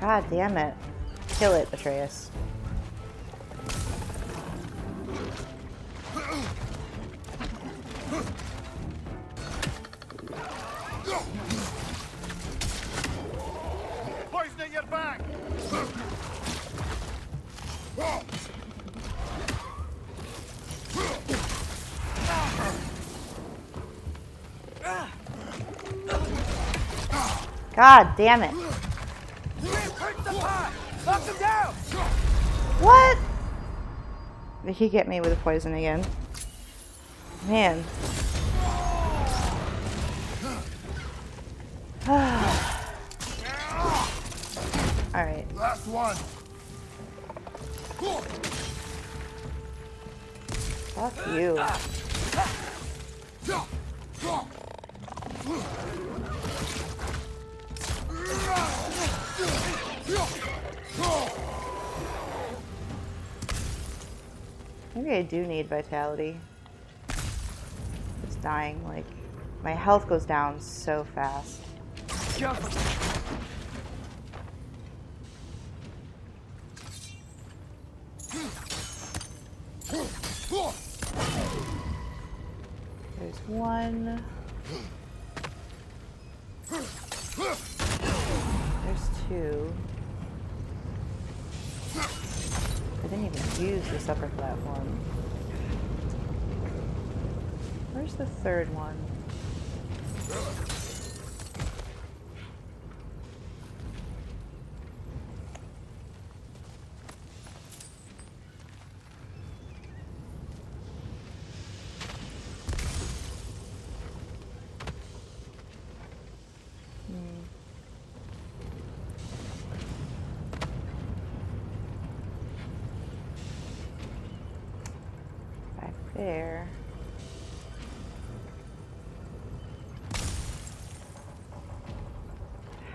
God damn it. Kill it, Atreus. Poison at your back! God damn it. What? Did he get me with a poison again? Man. Alright. Last one! Fuck you. Maybe I do need vitality. dying. Like, my health goes down so fast. There's one. There's two. I didn't even use this upper platform. Where's the third one? Back there.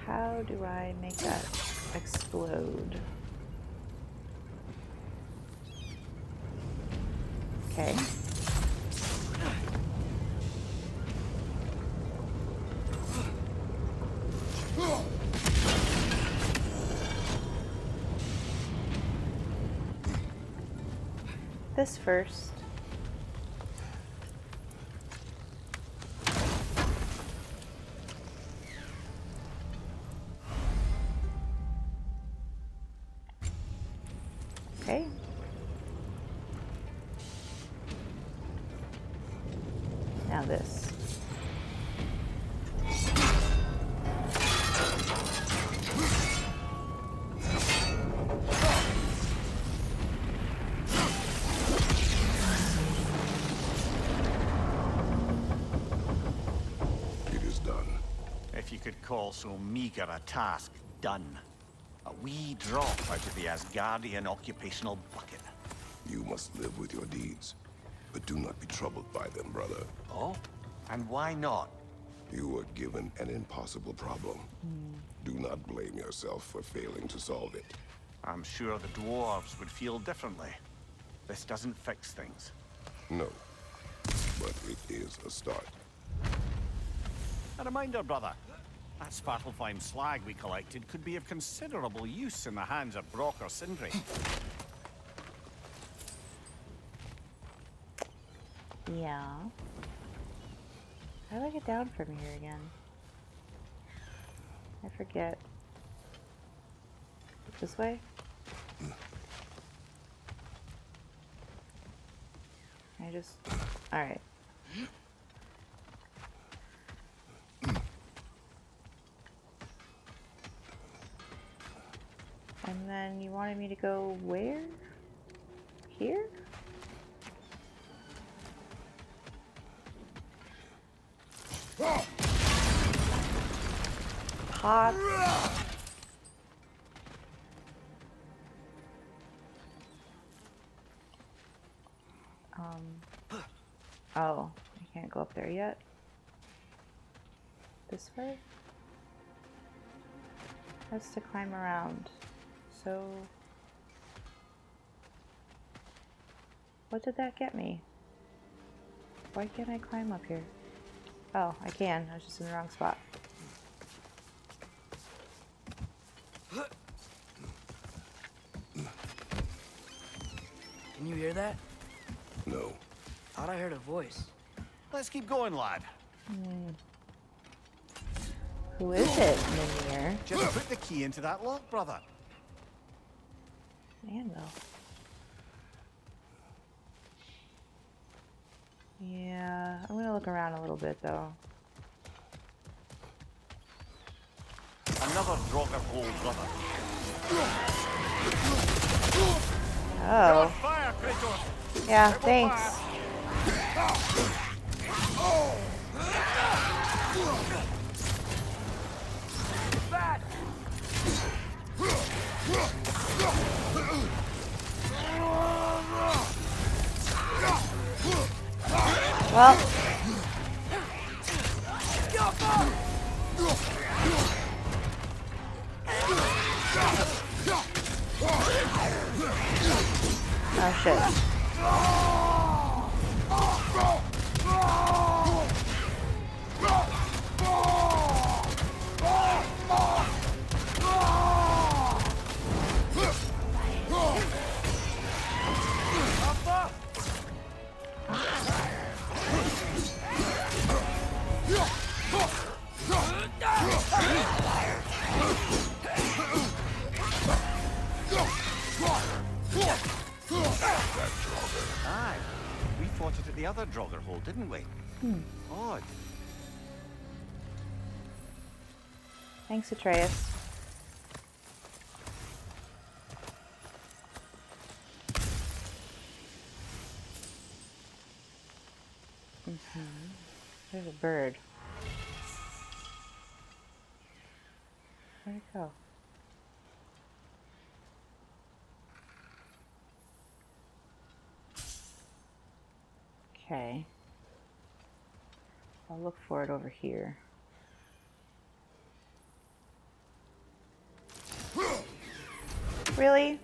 How do I make that explode? Okay. This first. Okay. Now this. It is done. If you could call so meager a task done. A wee drop out of the Asgardian occupational bucket. You must live with your deeds, but do not be troubled by them, brother. Oh? And why not? You were given an impossible problem. Do not blame yourself for failing to solve it. I'm sure the dwarves would feel differently. This doesn't fix things. No, but it is a start. A reminder, brother. That Svartalfheim slag we collected could be of considerable use in the hands of Brock or Sindri. Yeah. How do I get down from here again? I forget. This way? I just... Alright. And then you wanted me to go where? Here? Pot. Oh, I can't go up there yet. This way? That's to climb around. So, what did that get me? Why can't I climb up here? Oh, I can. I was just in the wrong spot. Can you hear that? No. Thought I heard a voice. Let's keep going, lad. Who is it, Mimir? Just put the key into that lock, brother. Anvil. Yeah, I'm gonna look around a little bit though. Another Draugr hole, brother. Oh. Fire, Kratos! Yeah, thanks. Well. Oh shit. fought it at the other Draugr hole, didn't we? Odd. Thanks, Atreus. There's a bird. Where'd it go? Okay. I'll look for it over here. Really?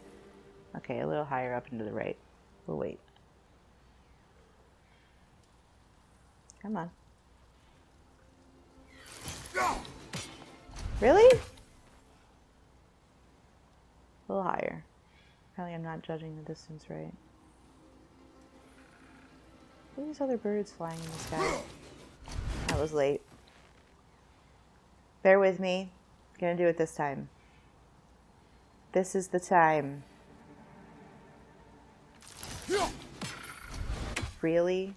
Okay, a little higher up and to the right. We'll wait. Come on. Really? A little higher. Apparently I'm not judging the distance right. What are these other birds flying in the sky? That was late. Bear with me. I'm gonna do it this time. This is the time. Really?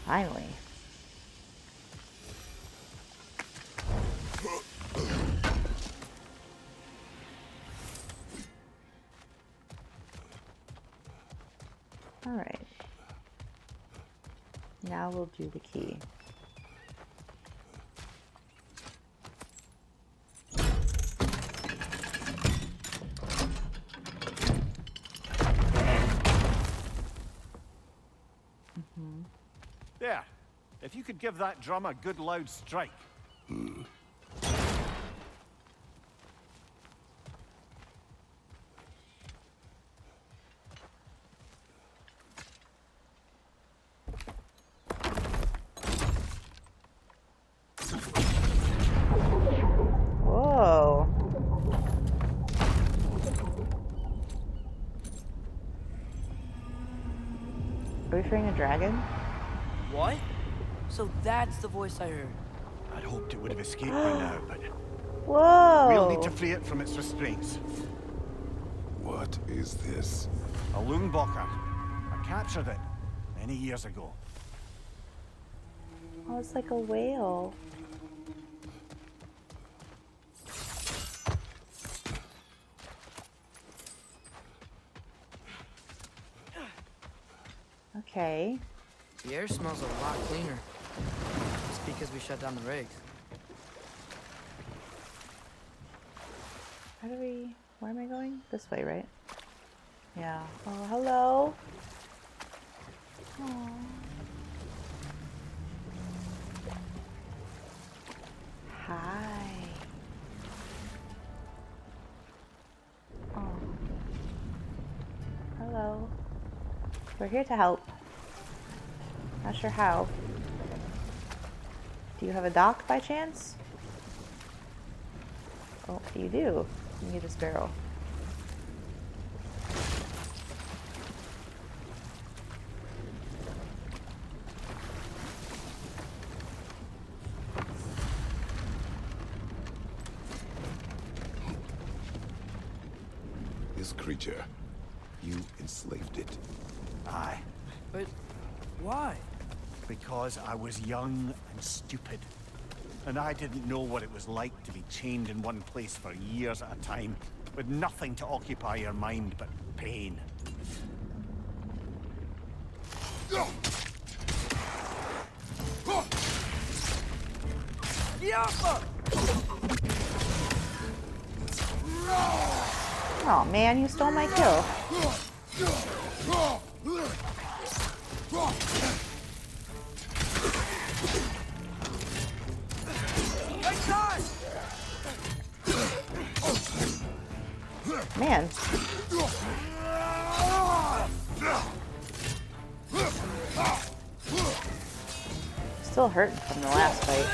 Finally. All right. Now we'll do the key. There. If you could give that drum a good loud strike. Whoa. Are we freeing a dragon? What? So that's the voice I heard. I'd hoped it would have escaped by now, but Whoa. we'll need to free it from its restraints. What is this? A Lungbocker. I captured it many years ago. Oh, it's like a whale. Okay. The air smells a lot cleaner. It's because we shut down the rigs. How do we... Where am I going? This way, right? Yeah. Oh, hello. Aww. Hi. Oh. Hello. We're here to help. Not sure how. Do you have a dock by chance? Oh, you do. You need this barrel. This creature, you enslaved it. Aye. But why? Because I was young and stupid. And I didn't know what it was like to be chained in one place for years at a time, with nothing to occupy your mind but pain. Oh man, you stole my kill. Man. Still hurting from the last fight.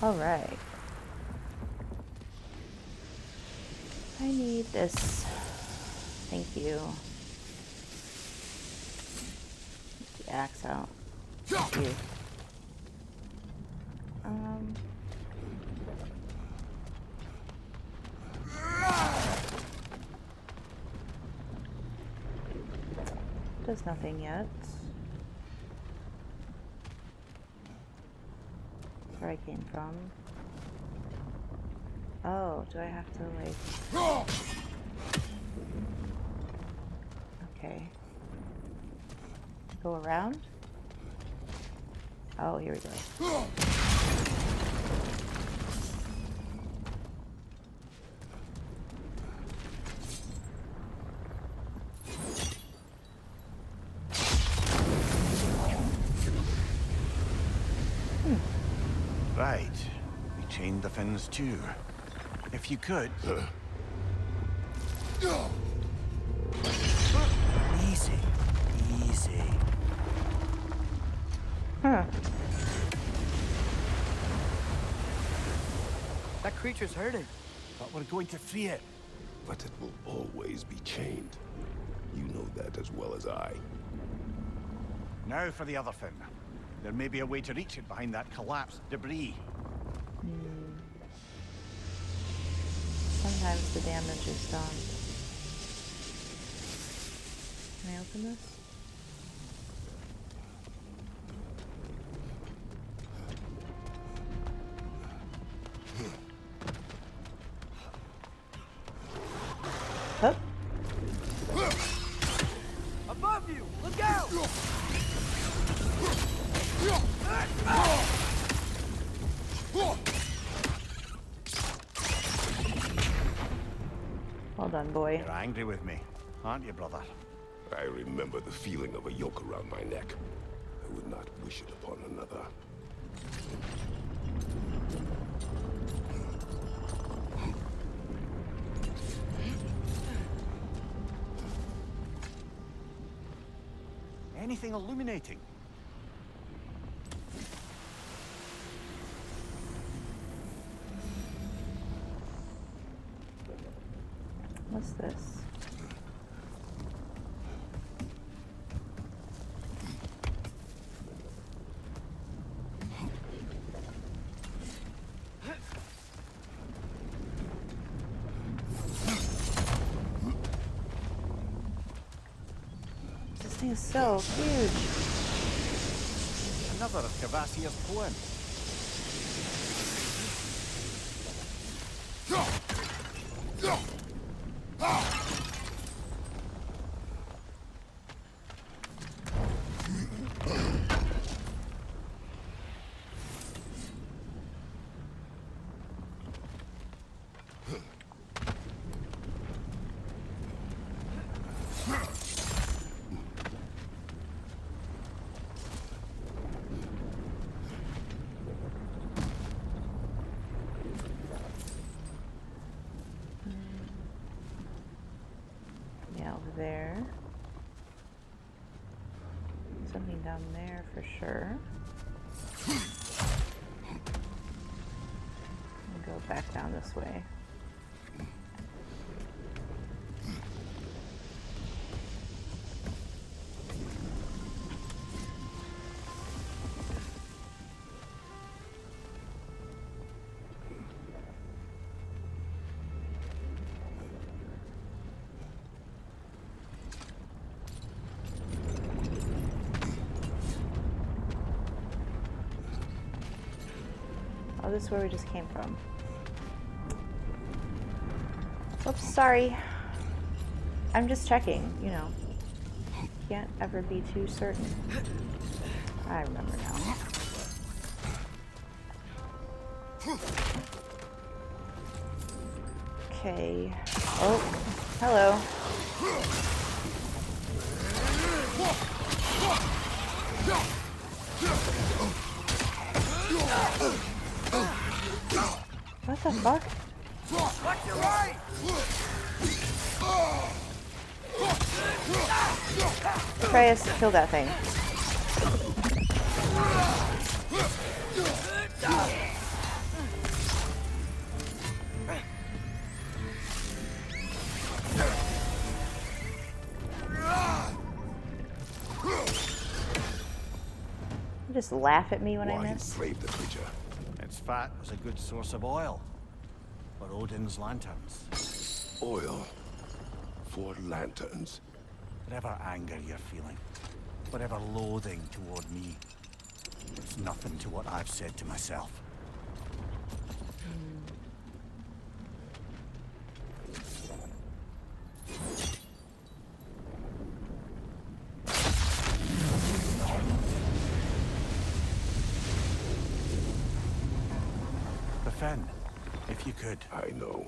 All right. I need this. Thank you. Get the axe out. Thank you. Does nothing yet. That's where I came from. Oh, do I have to like... Okay. Go around? Oh, here we go. Right. We chained the fins too. If you could... Easy. Easy. Huh. That creature's hurting. But we're going to free it. But it will always be chained. You know that as well as I. Now for the other fin. There may be a way to reach it behind that collapsed debris. Sometimes the damage is done. Can I open this? Huh? Above you! Look out! Well done, boy. You're angry with me, aren't you, brother? I remember the feeling of a yoke around my neck. I would not wish it upon another. Anything illuminating? What's this? This thing is so huge. Another of Cavassier's poems. There. Something down there for sure. I'll go back down this way. Oh, this is where we just came from. Whoops, sorry. I'm just checking, you know. Can't ever be too certain. I remember now. Okay. Oh, hello. What the fuck? Watch your right! Atreus, kill that thing. just laugh at me when I Why miss? enslave the creature? Its fat was a good source of oil for Odin's lanterns. Oil. For lanterns. Whatever anger you're feeling, whatever loathing toward me, it's nothing to what I've said to myself. Defend, if you could. I know.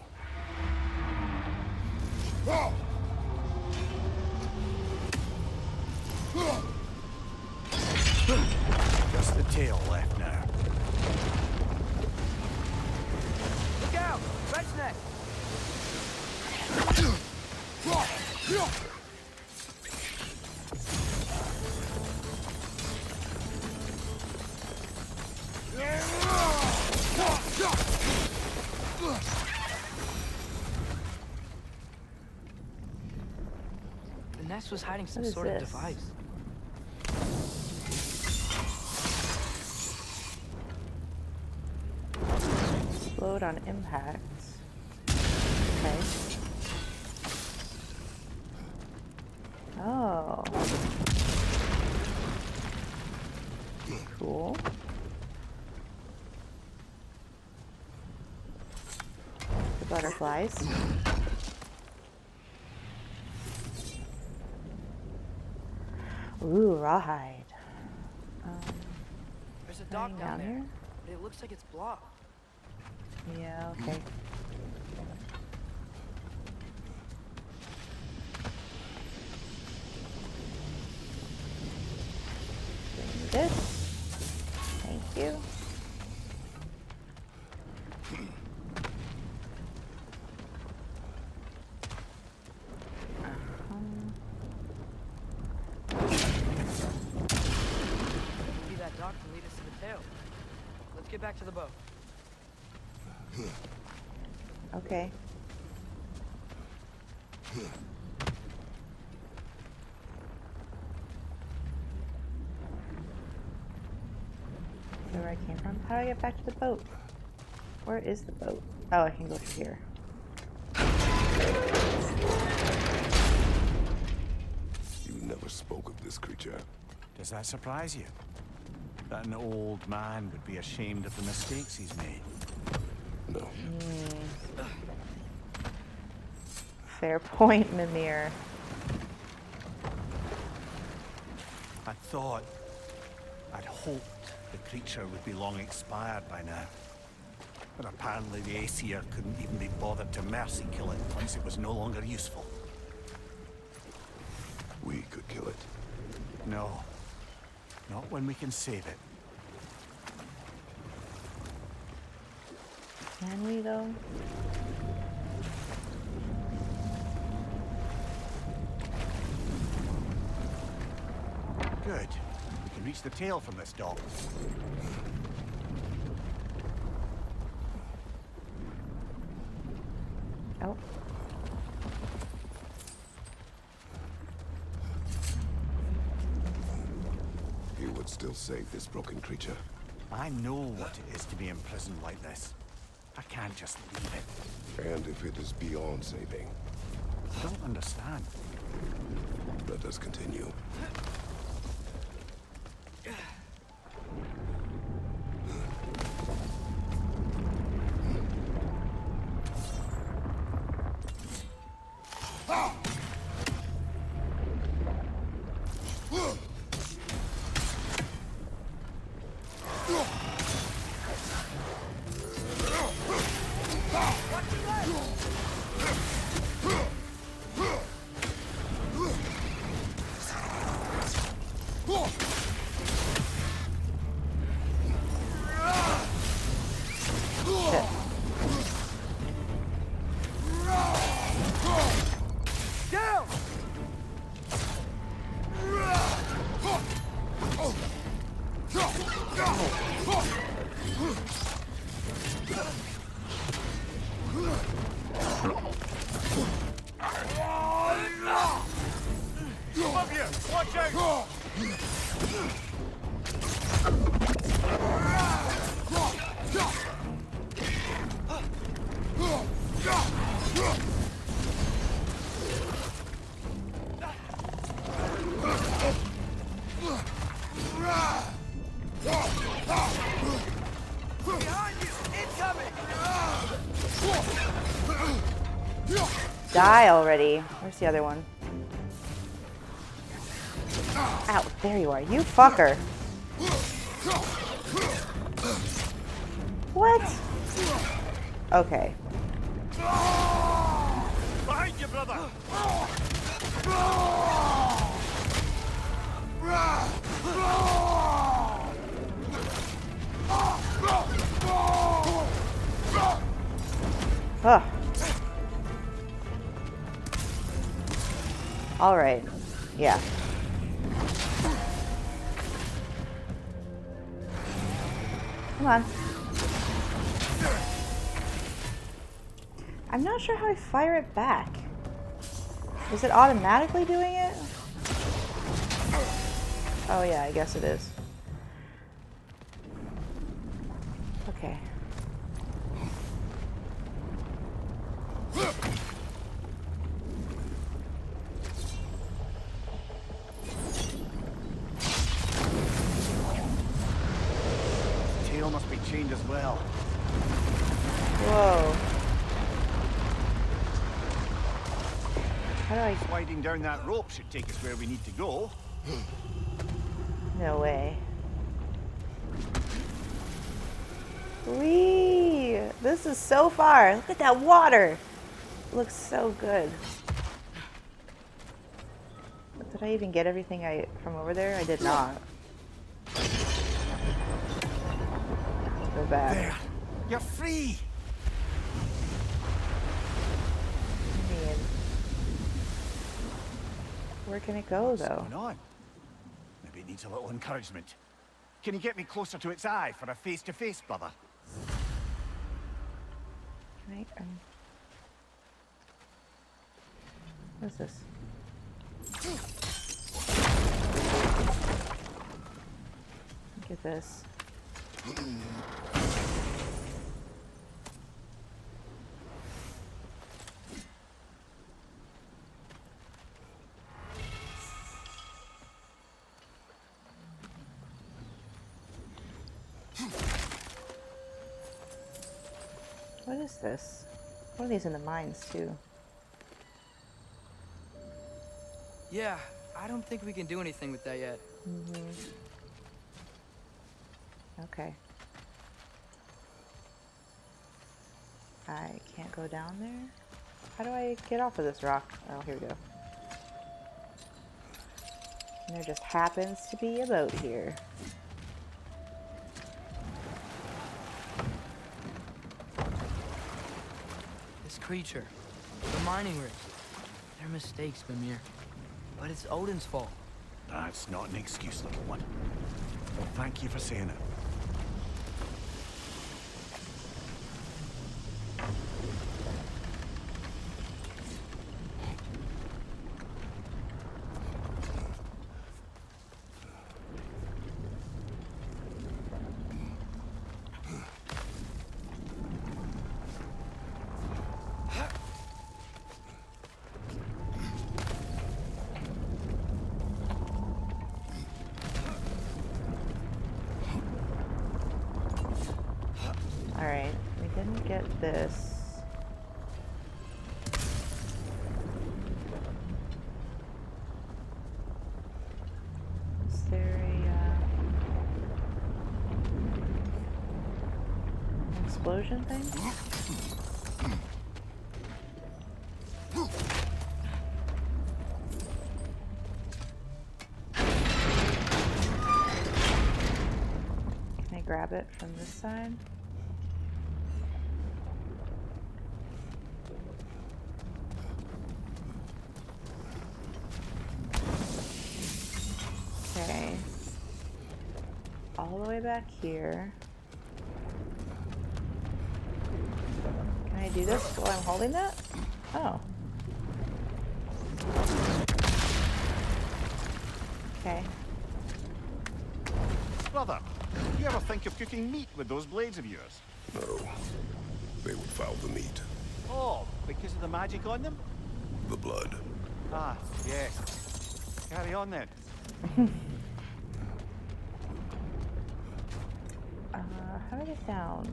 Just the tail left now. Look out! Red's neck! The nest was hiding some What is sort of this? device. Explode on impact. Okay. Oh. Cool. The butterflies. Ooh, rawhide. There's a dock Anything down down there, here? but it looks like it's blocked. Yeah, okay. Bring this. Thank you. Maybe that dock can lead us to the tail. Let's get back to the boat. Okay. Where I came from. How do I get back to the boat? Where is the boat? Oh, I can go through here. You never spoke of this creature. Does that surprise you? That an old man would be ashamed of the mistakes he's made? No. Fair point, Mimir. I'd hoped the creature would be long expired by now. But apparently the Aesir couldn't even be bothered to mercy kill it once it was no longer useful. We could kill it. No. Not when we can save it. Can we, though? Good. We can reach the tail from this dock. Oh. You would still save this broken creature. I know what it is to be imprisoned like this. I can't just leave it. And if it is beyond saving, I don't understand. let us continue. Above you! Watch out! Die already. Where's the other one? Ow, there you are. You fucker. What? Okay. Behind you, brother! Ugh. All right. Yeah. Come on. I'm not sure how I fire it back. Is it automatically doing it? Oh yeah, I guess it is. Okay. Tail must be chained as well. Whoa. How do I... Sliding down that rope should take us where we need to go. No way. Whee! This is so far. Look at that water. It looks so good. Did I even get everything from over there? I did not. Go back. There! You're free! I mean, where can it go, What's though? going on? Maybe it needs a little encouragement. Can you get me closer to its eye for a face-to-face, brother? Can I, what is this? Look at this. What is this? What are these in the mines, too? Yeah, I don't think we can do anything with that yet. Okay. I can't go down there? How do I get off of this rock? Oh, here we go. And there just happens to be a boat here. This creature, the mining rig, they're mistakes, Mimir. But it's Odin's fault. That's not an excuse, little one. Well, thank you for saying it. Alright, we didn't get this. Is there a explosion thing? Can I grab it from this side? Okay. All the way back here. Can I do this while I'm holding that? Oh. Okay. Brother, you ever think of cooking meat with those blades of yours? No. They would foul the meat. Oh, because of the magic on them? The blood. Ah, yes. Carry on then. How do I get down?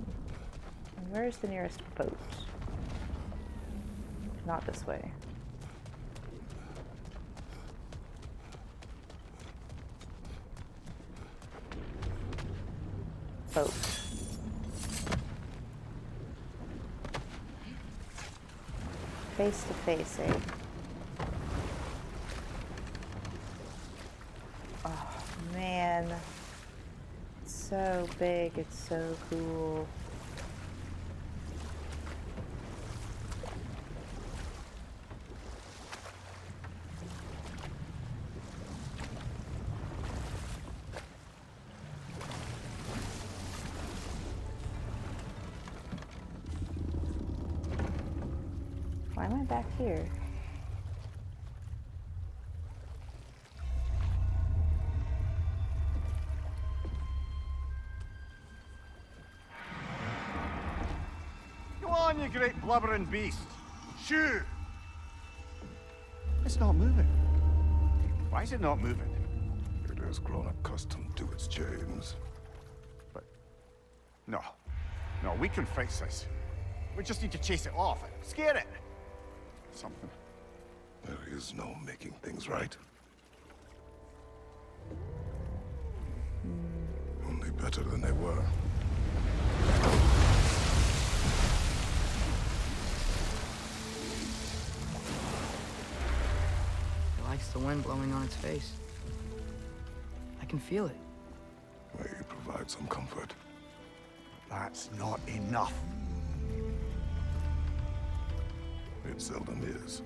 And where's the nearest boat? not this way. Boat. Face to face, eh? Oh, man. It's so big. It's so cool. Why am I back here? Go on, you great blubbering beast. Shoo! It's not moving. Why is it not moving? It has grown accustomed to its chains. But... No. No, we can fix this. We just need to chase it off. Scare it. Something. There is no making things right. Only better than they were. It likes the wind blowing on its face. I can feel it. May provide some comfort. That's not enough. It seldom is.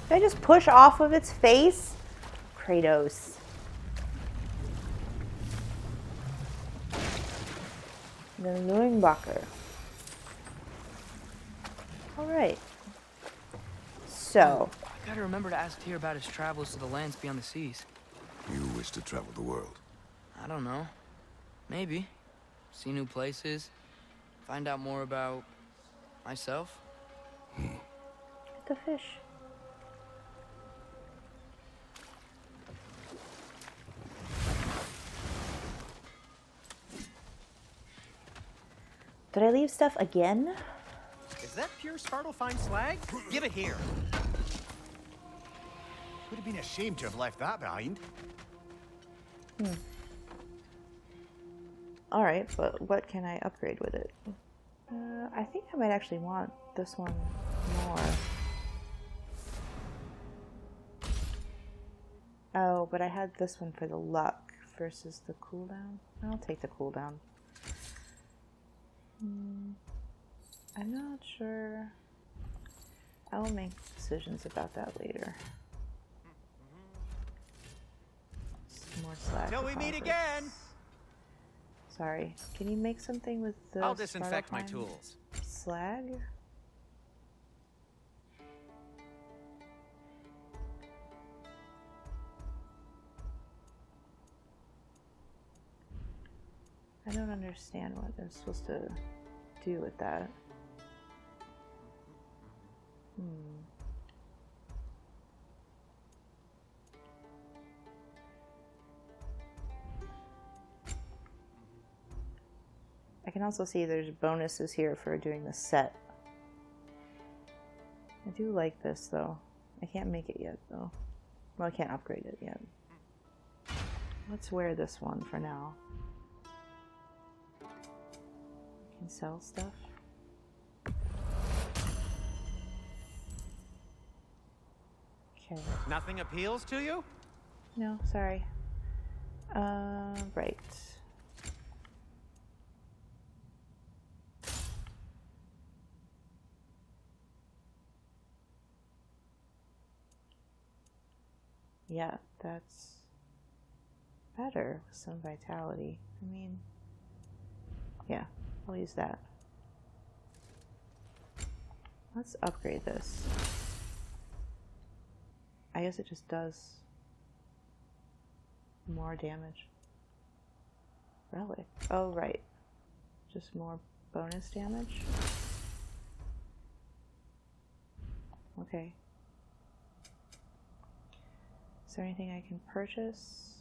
Did I just push off of its face? Kratos. The Lungbacher. Alright. So. I gotta remember to ask Tyr about his travels to the lands beyond the seas. You wish to travel the world. I don't know. Maybe. See new places. Find out more about myself. The fish. Did I leave stuff again? Is that pure Svartalfheim slag? Give it here. Would have been a shame to have left that behind. Alright, but what can I upgrade with it? I think I might actually want this one more. Oh, but I had this one for the luck versus the cooldown. I'll take the cooldown. I'm not sure. I will make decisions about that later. Some more slag. Till we meet again. Sorry. Can you make something with the I'll disinfect my Svartalfheim tools. slag? I don't understand what I'm supposed to do with that. I can also see there's bonuses here for doing the set. I do like this though. I can't make it yet though. Well, I can't upgrade it yet. Let's wear this one for now. Can sell stuff. Okay. Nothing appeals to you? No, sorry. Right. Yeah, that's better with some vitality. I mean, yeah, I'll use that. Let's upgrade this. I guess it just does more damage. Relic. Oh, right. Just more bonus damage. Okay. Is there anything I can purchase?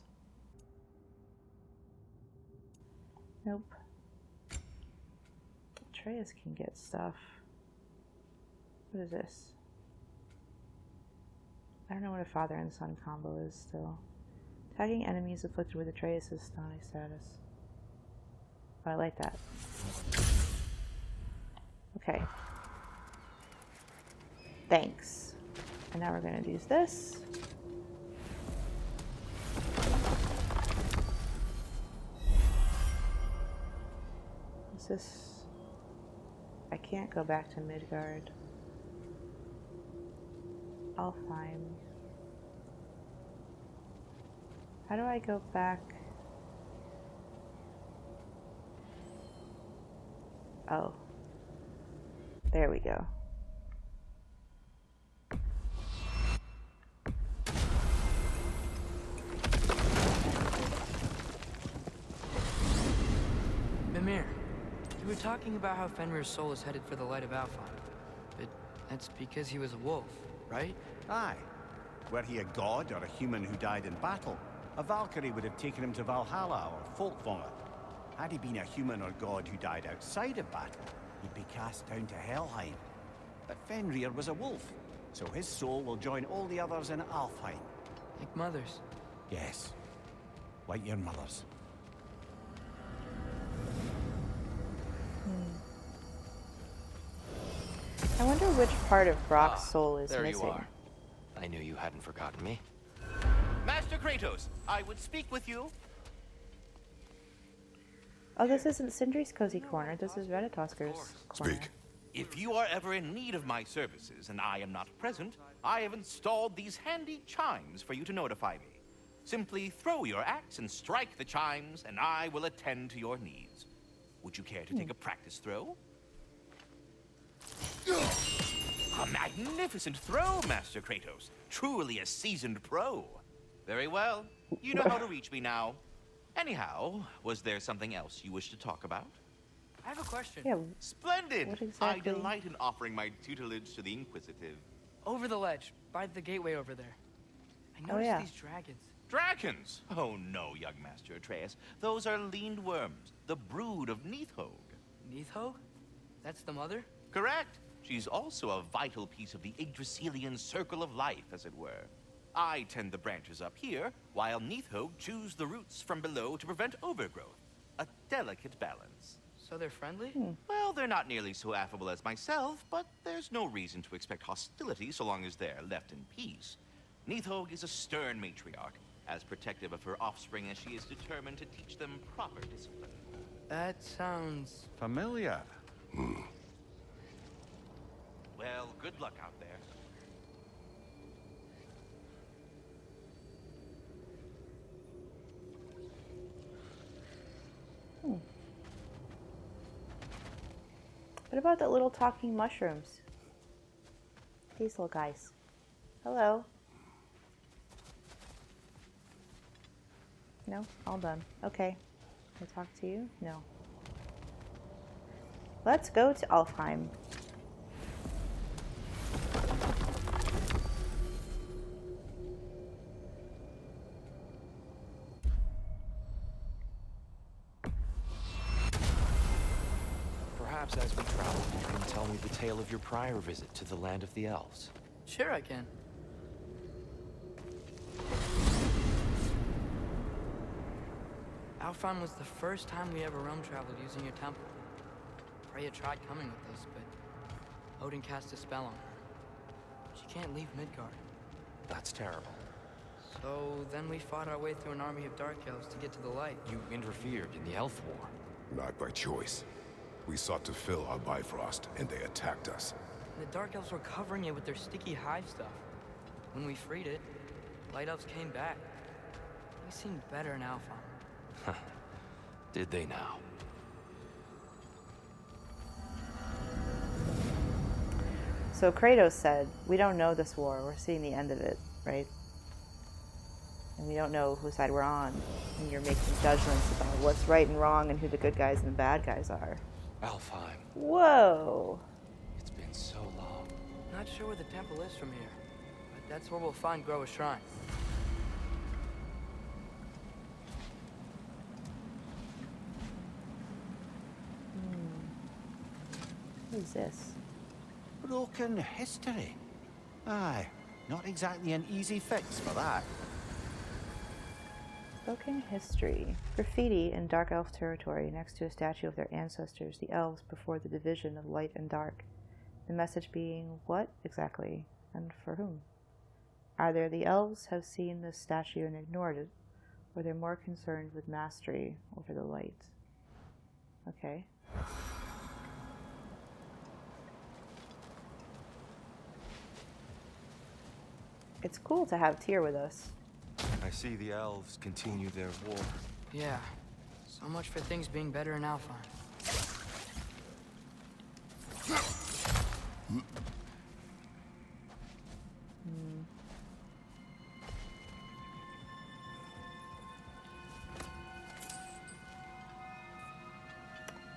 Nope. Atreus can get stuff. What is this? I don't know what a father and son combo is still. Tagging enemies afflicted with Atreus' stunning status. Oh, I like that. Okay. Thanks. And now we're going to use this. Is this... I can't go back to Midgard. ALFHEIM. How do I go back? Oh. There we go. Mimir, you were talking about how Fenrir's soul is headed for the light of ALFHEIM. But that's because he was a wolf, right? Aye. Were he a god or a human who died in battle, a Valkyrie would have taken him to Valhalla or Folkvangr. Had he been a human or god who died outside of battle, he'd be cast down to Helheim. But Fenrir was a wolf, so his soul will join all the others in ALFHEIM. Like mothers. Yes. Like your mothers. I wonder which part of Brock's soul is there missing. You are. I knew you hadn't forgotten me. Master Kratos, I would speak with you. Oh, this isn't Sindri's cozy corner. This is Redatosker's corner. Speak. If you are ever in need of my services and I am not present, I have installed these handy chimes for you to notify me. Simply throw your axe and strike the chimes, and I will attend to your needs. Would you care to take a practice throw? A magnificent throw, Master Kratos. Truly a seasoned pro. Very well. You know how to reach me now. Anyhow, was there something else you wish to talk about? I have a question. Yeah, Splendid! What exactly? I delight in offering my tutelage to the inquisitive. Over the ledge, by the gateway over there. I Oh, noticed yeah. these dragons. Dragons? Oh no, young Master Atreus. Those are leaned worms, the brood of Nidhogg. Nidhogg? That's the mother? Correct. She's also a vital piece of the Yggdrasilian circle of life, as it were. I tend the branches up here, while Nidhogg chews the roots from below to prevent overgrowth. A delicate balance. So they're friendly? Well, they're not nearly so affable as myself, but there's no reason to expect hostility so long as they're left in peace. Nidhogg is a stern matriarch, as protective of her offspring as she is determined to teach them proper discipline. That sounds... Familiar. Well, good luck out there. What about the little talking mushrooms? These little guys. Hello. No? All done. Okay. Can I talk to you? No. Let's go to ALFHEIM. Perhaps as we travel, you can tell me the tale of your prior visit to the land of the elves. Sure I can. ALFHEIM was the first time we ever realm traveled using your temple. Freya tried coming with us, but Odin cast a spell on her. She can't leave Midgard. That's terrible. So then we fought our way through an army of dark elves to get to the light. You interfered in the elf war. Not by choice. We sought to fill our Bifrost, and they attacked us. And the dark elves were covering it with their sticky hive stuff. When we freed it, light elves came back. They seemed better in ALFHEIM. Did they now? So Kratos said, we don't know this war. We're seeing the end of it, right? And we don't know whose side we're on, and you're making judgments about what's right and wrong and who the good guys and the bad guys are. ALFHEIM. Whoa! It's been so long. Not sure where the temple is from here, but that's where we'll find Groa's shrine. What is this? Broken history. Aye, not exactly an easy fix for that. Broken history. Graffiti in Dark Elf territory next to a statue of their ancestors, the elves, before the division of light and dark. The message being what exactly, and for whom? Either the elves have seen this statue and ignored it, or they're more concerned with mastery over the light. Okay. It's cool to have Tyr with us. I see the elves continue their war. Yeah, so much for things being better in ALFHEIM.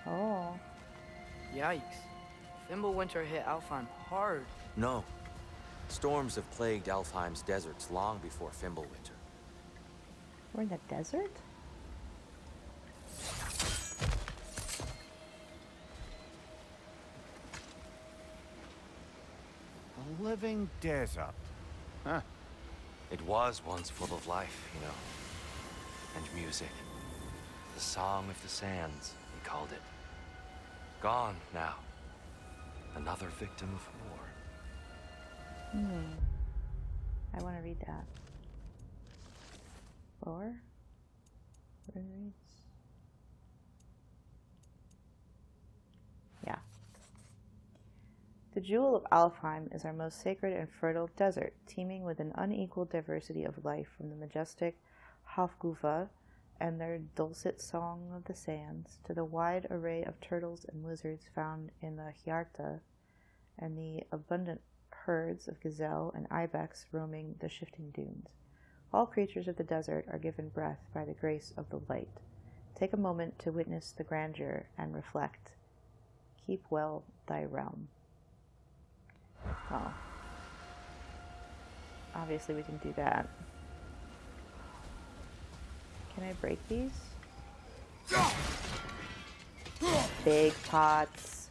Oh. Yikes. Fimbulwinter hit ALFHEIM hard. No. Storms have plagued ALFHEIM's deserts long before Fimbulwinter. We're in the desert? A living desert. Huh. It was once full of life, you know. And music. The Song of the Sands, we called it. Gone now. Another victim of war. I want to read that. Or? Yeah. The jewel of ALFHEIM is our most sacred and fertile desert, teeming with an unequaled diversity of life, from the majestic Hafguva and their dulcet song of the sands, to the wide array of turtles and lizards found in the Hjarta, and the abundant herds of gazelle and ibex roaming the shifting dunes. All creatures of the desert are given breath by the grace of the light. Take a moment to witness the grandeur and reflect. Keep well thy realm. Oh. Obviously we can do that. Can I break these? Big pots.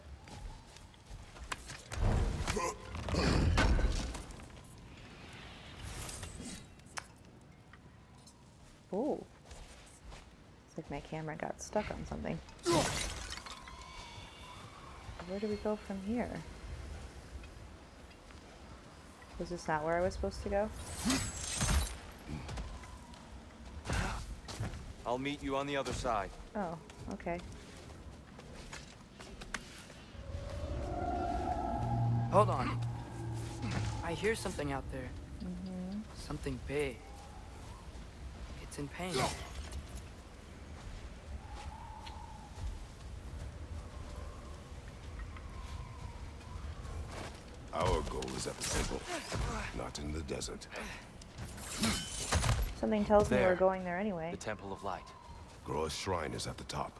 Oh. It's like my camera got stuck on something. Where do we go from here? Was this not where I was supposed to go? I'll meet you on the other side. Oh, okay. Hold on. I hear something out there. Something big. It's in pain. Our goal is at the temple, not in the desert. Something tells me There. we're going there anyway. The Temple of Light. Groa's shrine is at the top.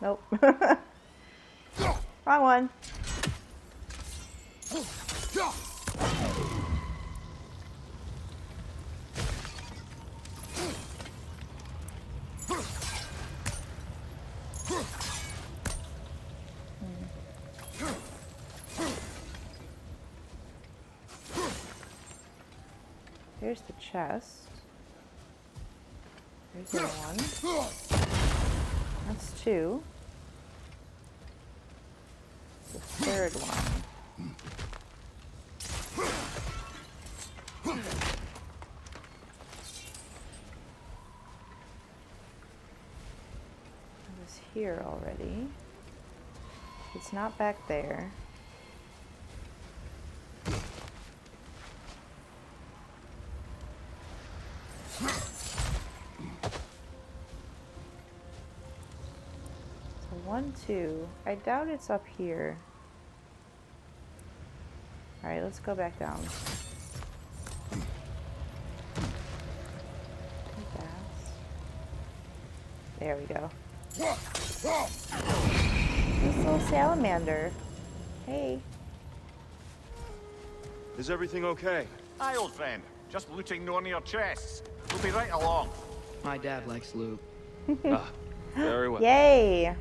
Nope. Wrong one. Here's the chest. There's the other one. That's two. The third one. I was here already. It's not back there. So 1, 2. I doubt it's up here. Alright, let's go back down. There we go. This little salamander. Hey. Is everything okay? Aye, old friend. Just looting no near chests. We'll be right along. My dad likes loot. Very well. Yay!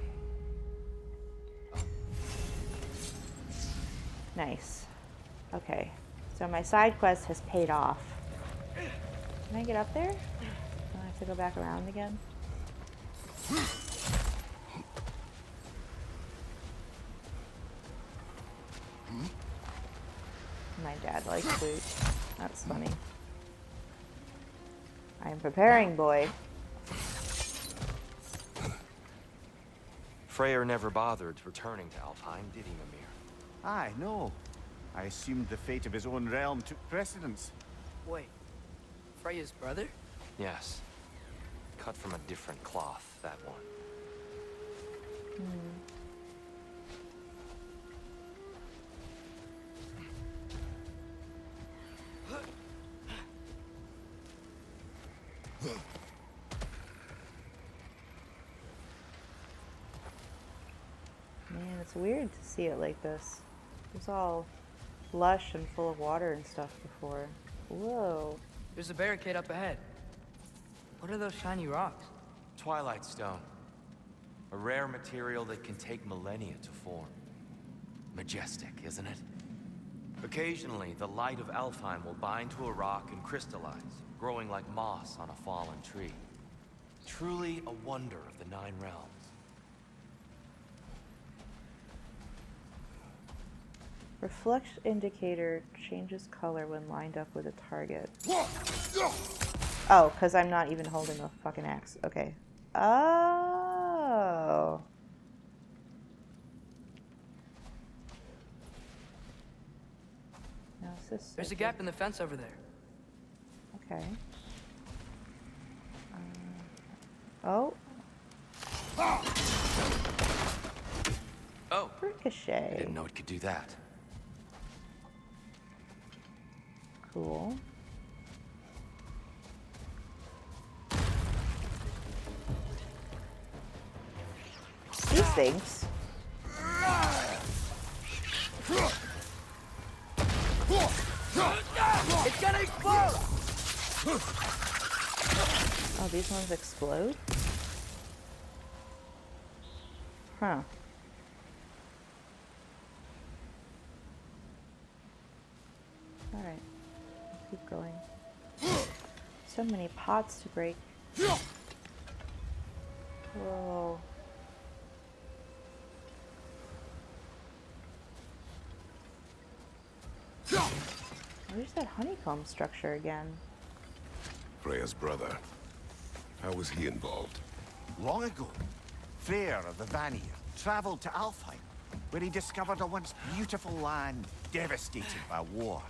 Nice. Okay. So my side quest has paid off. Can I get up there? Do I have to go back around again? My dad likes loot. That's funny. I am preparing, boy. Freyr never bothered returning to Alfheim, did he, Mimir? Aye, no. I assumed the fate of his own realm took precedence. Wait, Freya's brother? Yes. Cut from a different cloth, that one. Man, it's weird to see it like this. It was all lush and full of water and stuff before. Whoa. There's a barricade up ahead. What are those shiny rocks? Twilight Stone. A rare material that can take millennia to form. Majestic, isn't it? Occasionally, the light of Alfheim will bind to a rock and crystallize, growing like moss on a fallen tree. Truly a wonder of the Nine Realms. Reflection indicator changes color when lined up with a target. Oh, because I'm not even holding a fucking axe. Okay. Oh. Now is this? There's a gap in the fence over there. Okay. Oh. Oh! Ricochet. I didn't know it could do that. Cool. These things. It's gonna explode! Oh, these ones explode? Huh. Alright. Keep going. So many pots to break. Whoa. Where's that honeycomb structure again? Freya's brother. How was he involved? Long ago, Freyr of the Vanir traveled to Alfheim, where he discovered a once beautiful land devastated by war.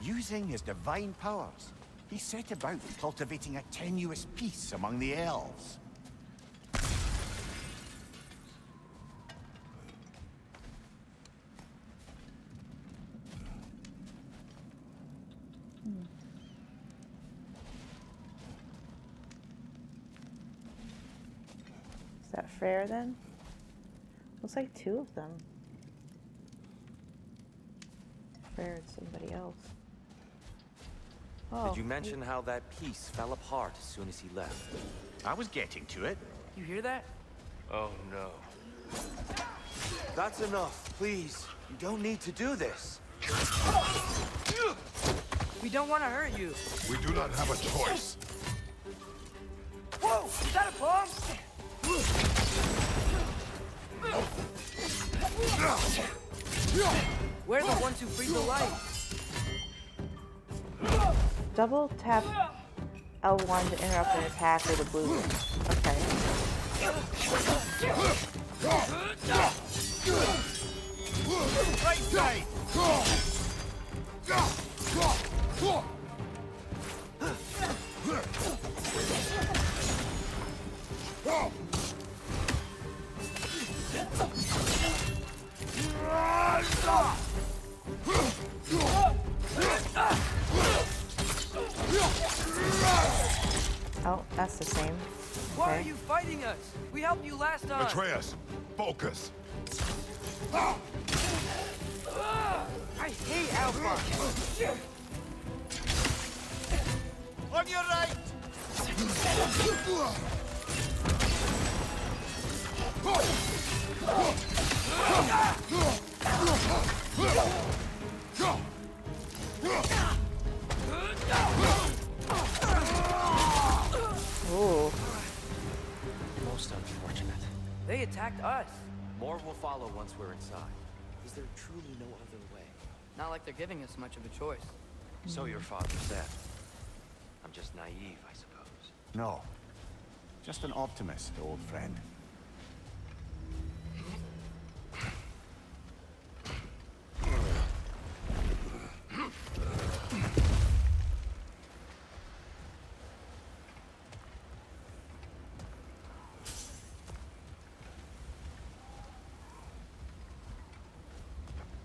Using his divine powers, he set about cultivating a tenuous peace among the elves. Is that Freyr then? Looks like two of them. Freyr and somebody else. Oh, Did you mention how that piece fell apart as soon as he left? I was getting to it. You hear that? Oh no. That's enough, please. You don't need to do this. We don't want to hurt you. We do not have a choice. Whoa! Is that a bomb? We're the ones who freed the light. double tap L1 to interrupt an attack with a blue. Okay. Right side! Oh, that's the same. Why are Okay. you fighting us? We helped you last time. Atreus, focus. I hate Alpha. On your right! Ooh. Most unfortunate. They attacked us. More will follow once we're inside. Is there truly no other way? Not like they're giving us much of a choice. So your father said. I'm just naive, I suppose. No. Just an optimist, old friend.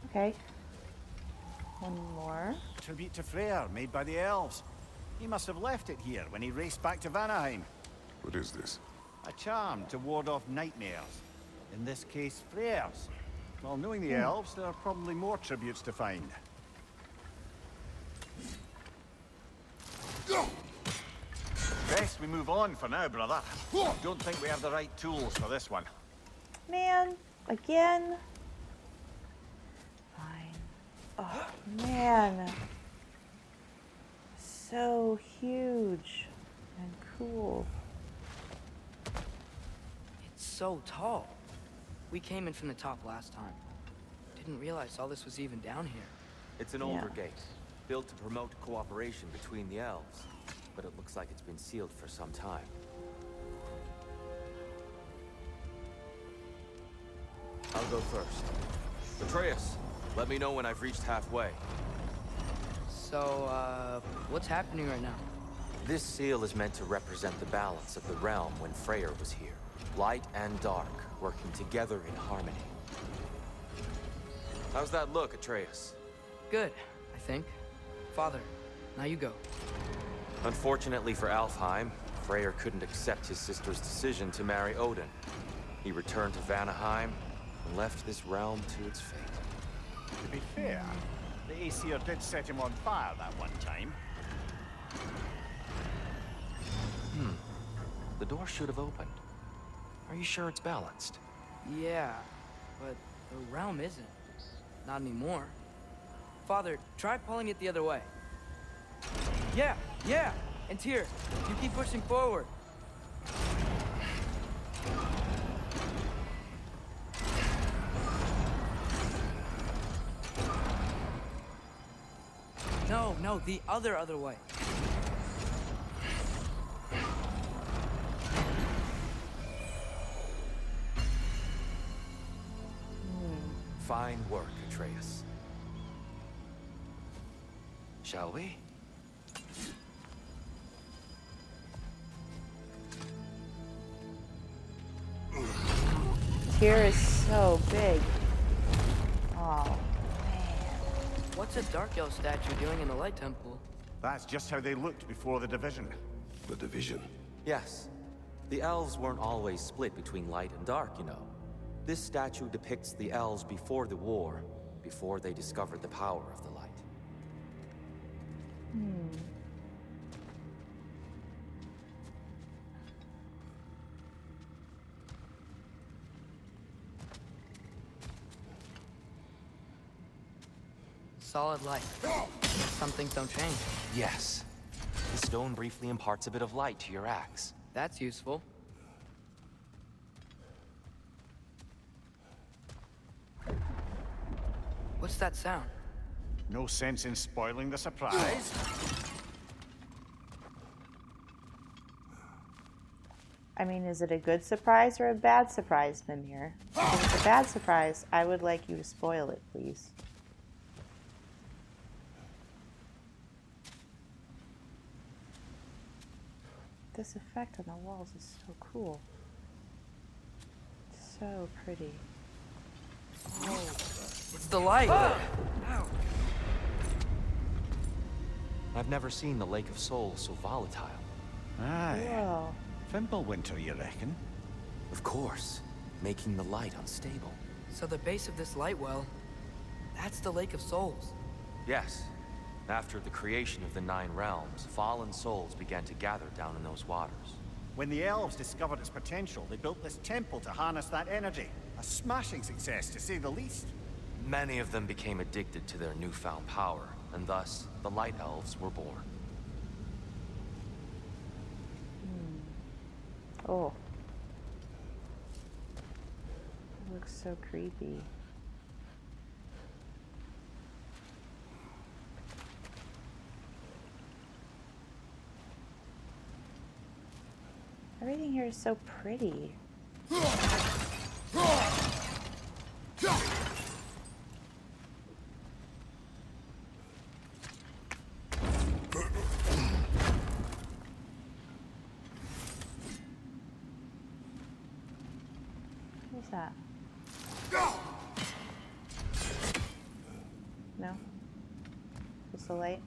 Okay. One more. Tribute to Freyr, made by the elves. He must have left it here when he raced back to Vanaheim. What is this? A charm to ward off nightmares. In this case, Freyr's. Well, knowing the elves, there are probably more tributes to find. Best we move on for now, brother. Don't think we have the right tools for this one. Man, again. Fine. Oh, man. So huge and cool. It's so tall. We came in from the top last time. Didn't realize all this was even down here. It's an older gate, built to promote cooperation between the elves. But it looks like it's been sealed for some time. I'll go first. Atreus, let me know when I've reached halfway. So, what's happening right now? This seal is meant to represent the balance of the realm when Freyr was here. Light and dark, working together in harmony. How's that look, Atreus? Good, I think. Father, now you go. Unfortunately for ALFHEIM, Freyr couldn't accept his sister's decision to marry Odin. He returned to Vanaheim and left this realm to its fate. To be fair, the Aesir did set him on fire that one time. The door should have opened. Are you sure it's balanced? Yeah, but the realm isn't. Not anymore. Father, try pulling it the other way. Yeah! And here, you keep pushing forward. No, the other way. Fine work, Atreus. Shall we? Tyr is so big. Oh, What's a Dark Elf statue doing in the Light Temple? That's just how they looked before the division. The division. Yes. The elves weren't always split between light and dark, you know. This statue depicts the elves before the war, before they discovered the power of the light. Solid light. Some things don't change. Yes. The stone briefly imparts a bit of light to your axe. That's useful. What's that sound? No sense in spoiling the surprise. I mean, is it a good surprise or a bad surprise, Mimir? If it's a bad surprise, I would like you to spoil it, please. This effect on the walls is so cool. So pretty. It's the light! I've never seen the Lake of Souls so volatile. Aye. Whoa. Fimbulwinter, you reckon? Of course, making the light unstable. So the base of this light well, that's the Lake of Souls. Yes. After the creation of the 9 realms, fallen souls began to gather down in those waters. When the elves discovered its potential, they built this temple to harness that energy. A smashing success, to say the least. Many of them became addicted to their newfound power, and thus, the Light Elves were born. Oh. It looks so creepy. Everything here is so pretty. What's that? No? Just the light?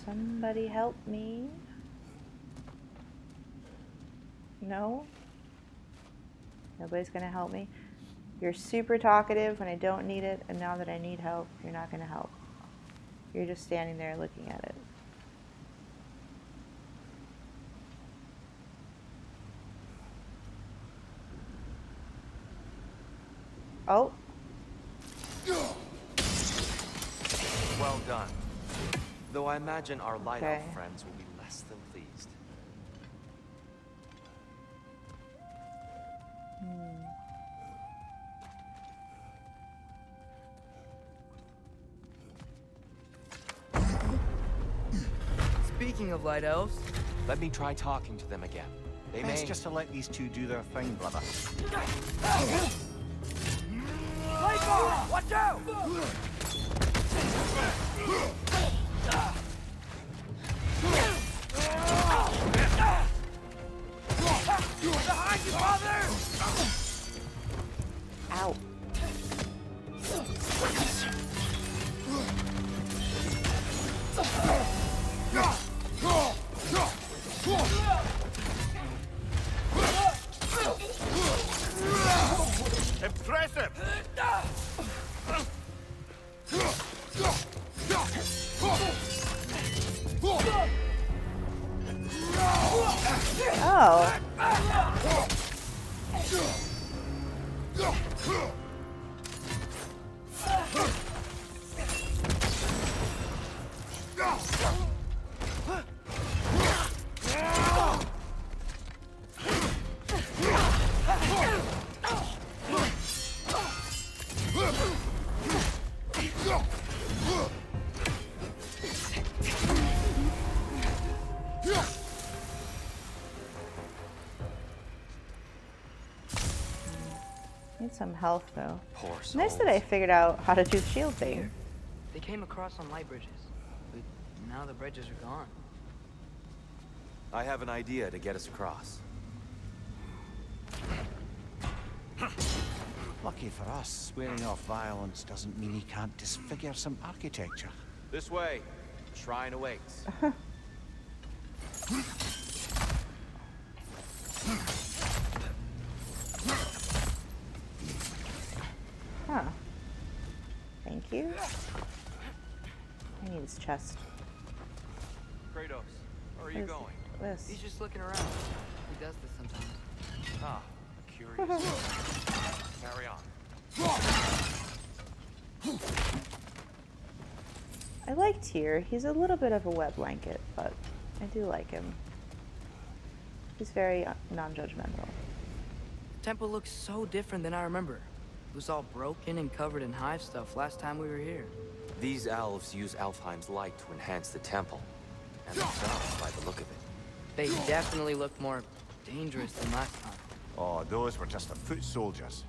Somebody help me. No? Nobody's gonna help me? You're super talkative when I don't need it, and now that I need help, you're not gonna help. You're just standing there looking at it. Oh. Well done. Though I imagine our Light Okay. Elf friends will be less than pleased. Speaking of light elves, Let me try talking to them again. They Best may... just to let these two do their thing, brother. watch out! Behind you, brother! Ow. Impressive! Oh. Need some health though. Poor souls. Nice that I figured out how to do the shield thing. They came across on light bridges, but now the bridges are gone. I have an idea to get us across. Lucky for us, swearing off violence doesn't mean he can't disfigure some architecture. This way. Shrine awaits. Huh. Thank you. I need his chest. Kratos, where are you What is going? this? He's just looking around. He does this sometimes. Ah, a curious. Carry on. I like Tyr. He's a little bit of a wet blanket, but I do like him. He's very non-judgmental. The temple looks so different than I remember. It was all broken and covered in hive stuff last time we were here. These elves use ALFHEIM's light to enhance the temple. And themselves by the look of it. They definitely look more dangerous than last time. Oh, those were just the foot soldiers.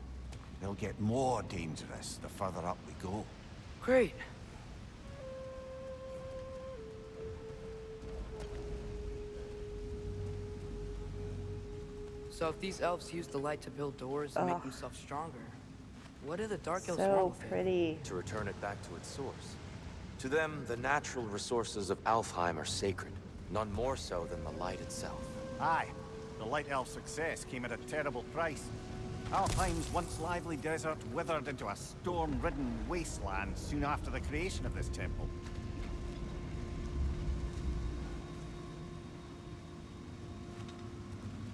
They'll get more dangerous the further up we go. Great. So if these elves use the light to build doors and make themselves stronger, what do the dark elves want So with it? pretty. To return it back to its source. To them, the natural resources of ALFHEIM are sacred, none more so than the light itself. Aye, the Light Elf's success came at a terrible price. Alfheim's once lively desert withered into a storm-ridden wasteland soon after the creation of this temple.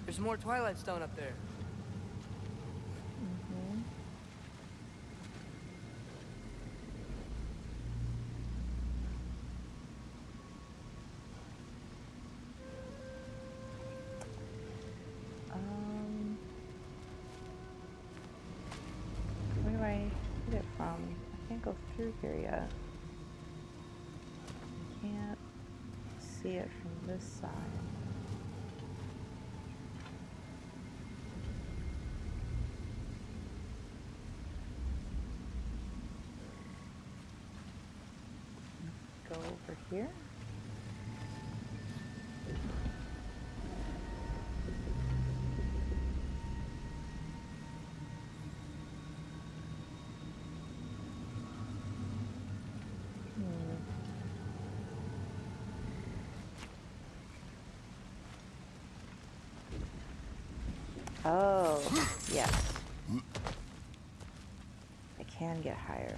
There's more Twilight Stone up there. Where do I get it from? I can't go through here yet. Can't see it from this side. Go over here. Oh, yes. I can get higher.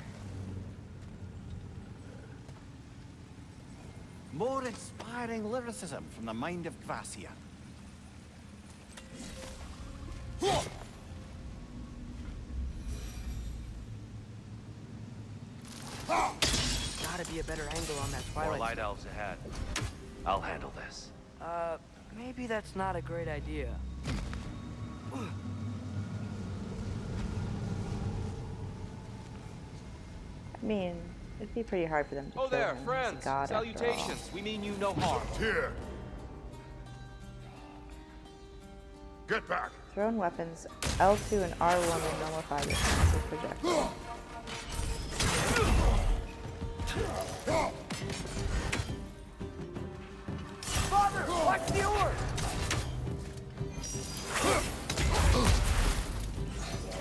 More inspiring lyricism from the mind of Gracia. Gotta be a better angle on that More Twilight light Stone. elves ahead. I'll handle this. Maybe that's not a great idea. I mean, it'd be pretty hard for them to kill Oh there, him. He's a friends. god after all. Salutations. We mean you no harm. Here! Get back! Thrown weapons, L2 and R1 will nullify this massive projectile. Father, watch the orb!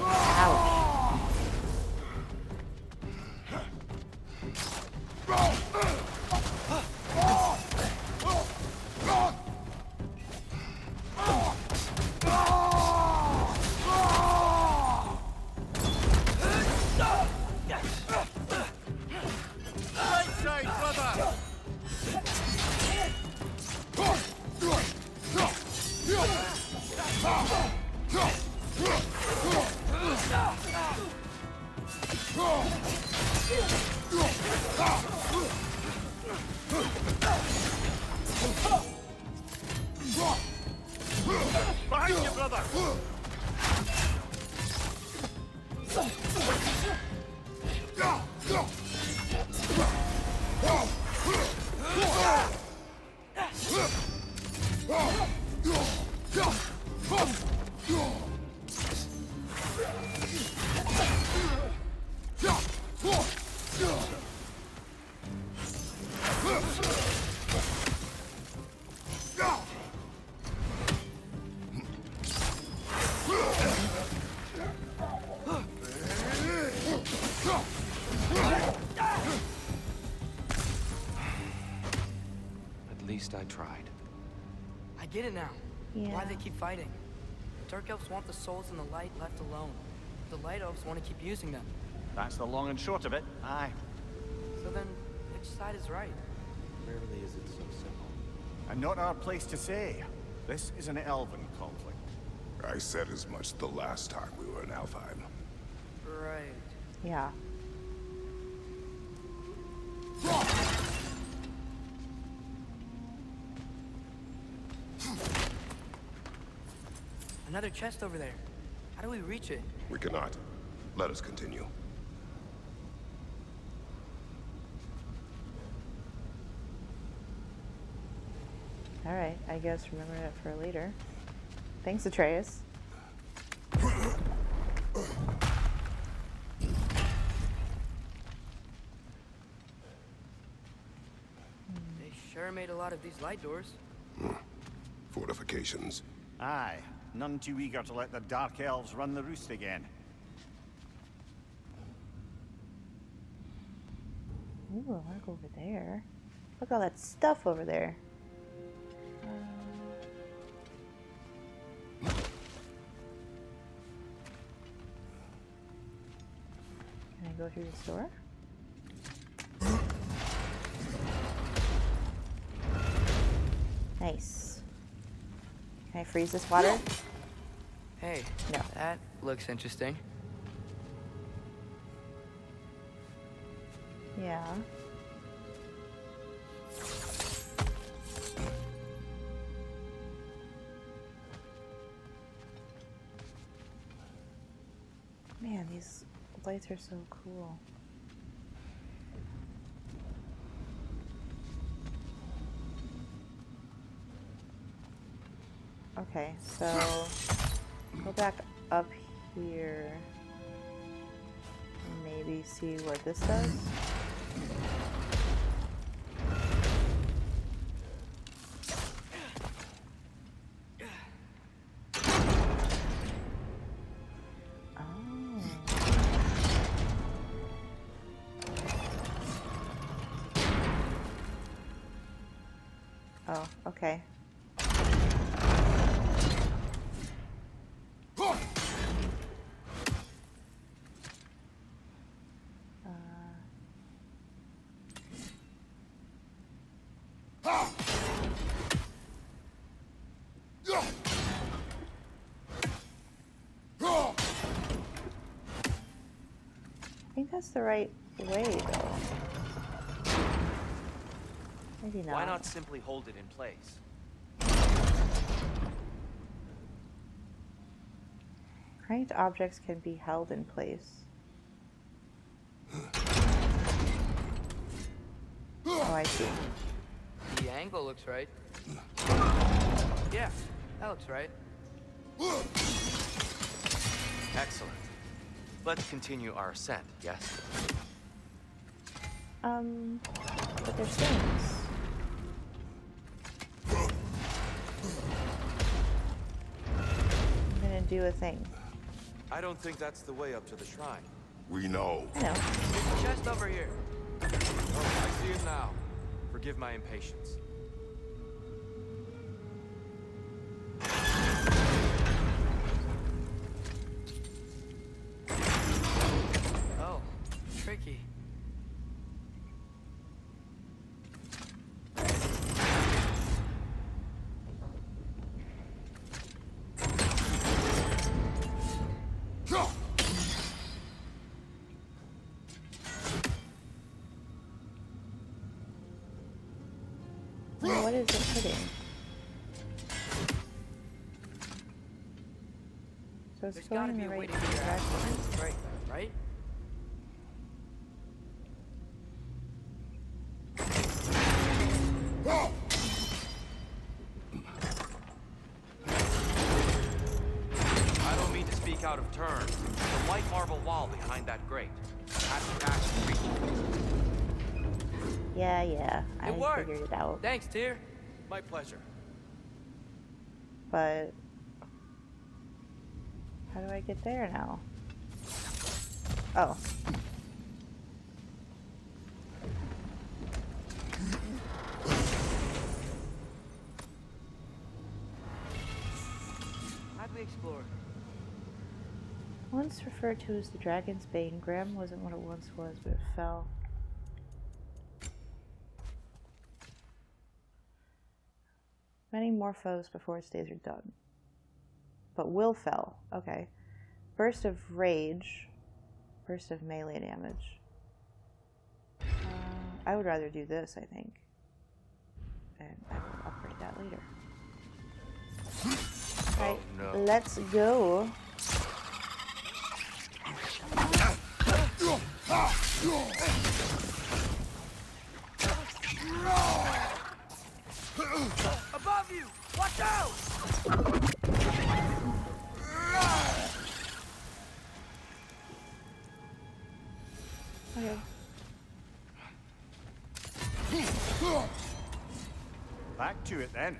Ouch. Right side, brother! Behind you, brother! At least I tried. I get it now. Yeah. Why they keep fighting. Dark elves want the souls in the light left alone. The light elves want to keep using them. That's the long and short of it. Aye. So then, which side is right? Rarely is it so simple. And not our place to say. This is an elven conflict. I said as much the last time we were in ALFHEIM. Right. Yeah. Another chest over there. How do we reach it? We cannot. Let us continue. Alright, I guess remember that for later. Thanks, Atreus. They sure made a lot of these light doors. Fortifications. Aye. none too eager to let the Dark Elves run the roost again. Ooh, I want to go over there. Look at all that stuff over there. Can I go through the store? Nice. Can I freeze this water? Hey, No. that looks interesting. Yeah. Man, these lights are so cool. Okay, so go back up here and maybe see what this does. Oh, okay. I think that's the right way, though. Maybe not. Why not simply hold it in place? Cranked objects can be held in place. Oh, I see. The angle looks right. Yeah, that looks right. Excellent. Let's continue our ascent, yes? But there's things. I'm gonna do a thing. I don't think that's the way up to the shrine. We know. I know. There's a chest over here. Oh, I see it now. Forgive my impatience. Oh, tricky. Well, what is it hitting? So it's There's going gotta in be the a way right to get your ass direction. right, right? I don't mean to speak out of turn. The white marble wall behind that grate. Have to actually reach it. Yeah, I It worked. figured it out. Thanks, Tyr. My pleasure. But how do I get there now? Oh. How'd we explore? Once referred to as the Dragon's Bane, Graham wasn't what it once was, but it fell. Many more foes before its days are done. But will fell. Okay. Burst of rage. Burst of melee damage. I would rather do this, I think. And I will upgrade that later. Alright, no. let's go. Above you! Watch out! Okay. Back to it then.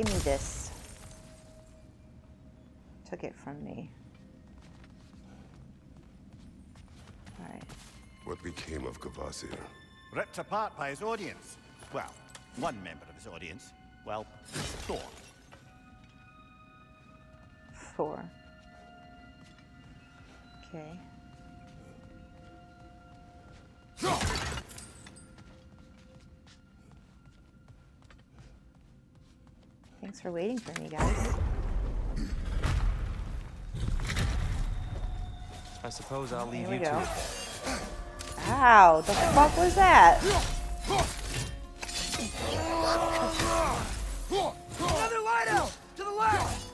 Give me this. Took it from me. Alright. What became of Kvasir? Ripped apart by his audience. Well, one member of his audience. Well, Thor. 4. Okay. Thanks for waiting for me, guys. I suppose I'll leave Here we you go. to it. Ow, the fuck was that? Another light out! To the left!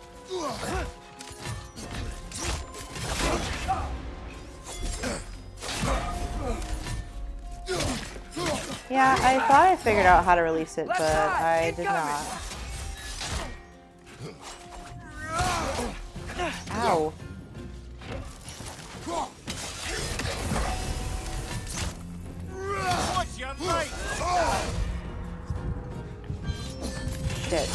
Yeah, I thought I figured out how to release it, but I did not. Ow. What's your right? Shit.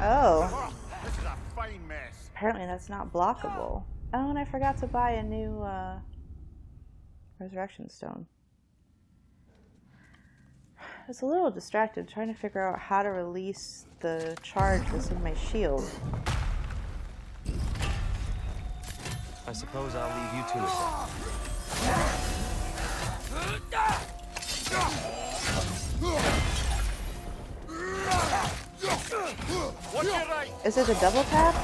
Oh. This is a fine mess. Apparently that's not blockable. Oh, and I forgot to buy a new resurrection stone. I was a little distracted trying to figure out how to release the charge that's in my shield. I suppose I'll leave you to it What's your right? Is it a double tap?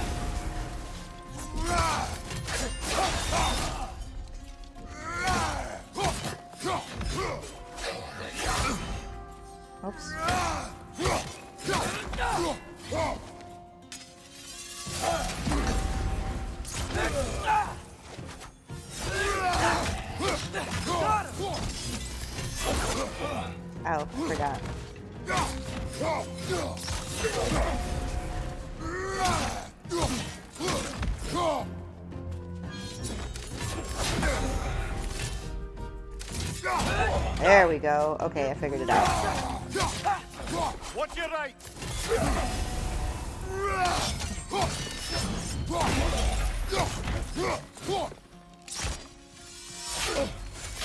Oops. Oh, I forgot. There we go. Okay, I figured it out. What's your right?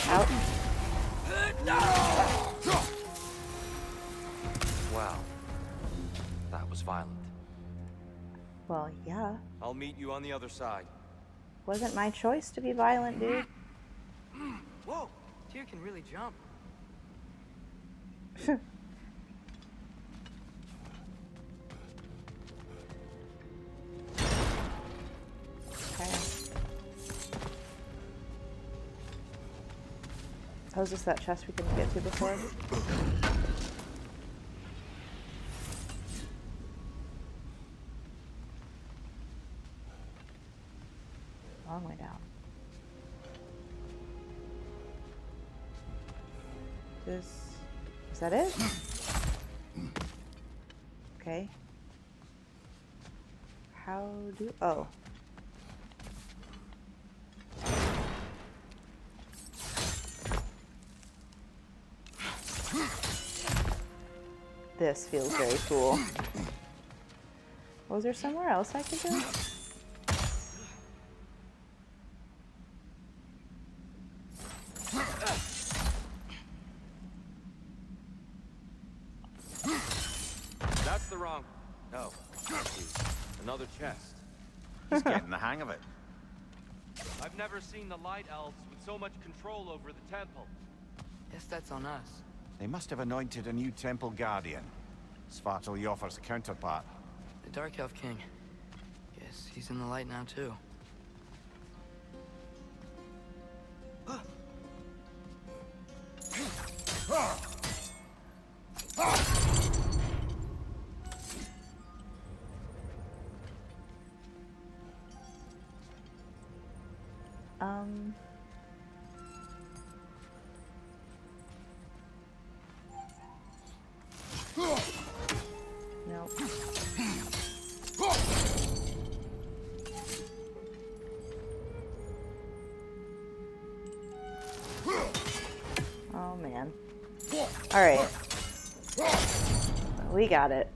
Out. Wow. That was violent. Well, yeah. I'll meet you on the other side. Wasn't my choice to be violent, dude. Whoa! Tyr can really jump. Okay. Oh, is this that chest we couldn't get to before? Long way down. Is that it? Okay. How do... Oh. This feels very cool. Was there somewhere else I could go? That's the wrong... Oh. Another chest. He's getting the hang of it. I've never seen the Light Elves with so much control over the temple. Guess that's on us. They must have anointed a new temple guardian. Svartal Jofr's counterpart. The Dark Elf King. Guess he's in the light now, too. Nope. Alright. We got it.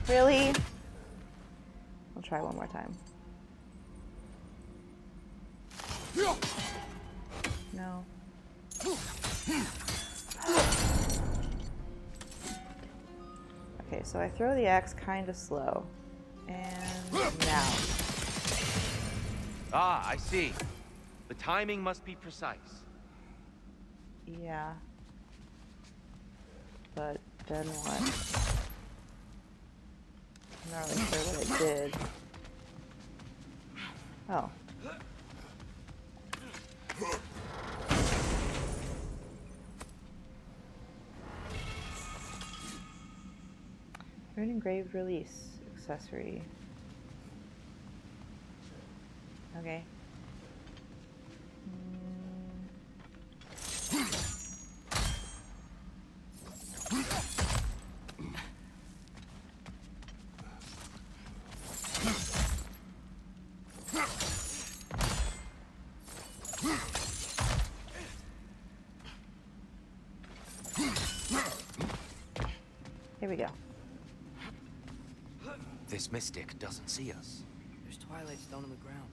Really? I'll try one more time. No. Okay, so I throw the axe kind of slow. And now. Ah, I see. The timing must be precise. Yeah. But then what? I'm not really sure what I did. Oh. Rune engraved release accessory. Okay. Here we go. This mystic doesn't see us. There's Twilight Stone on the ground.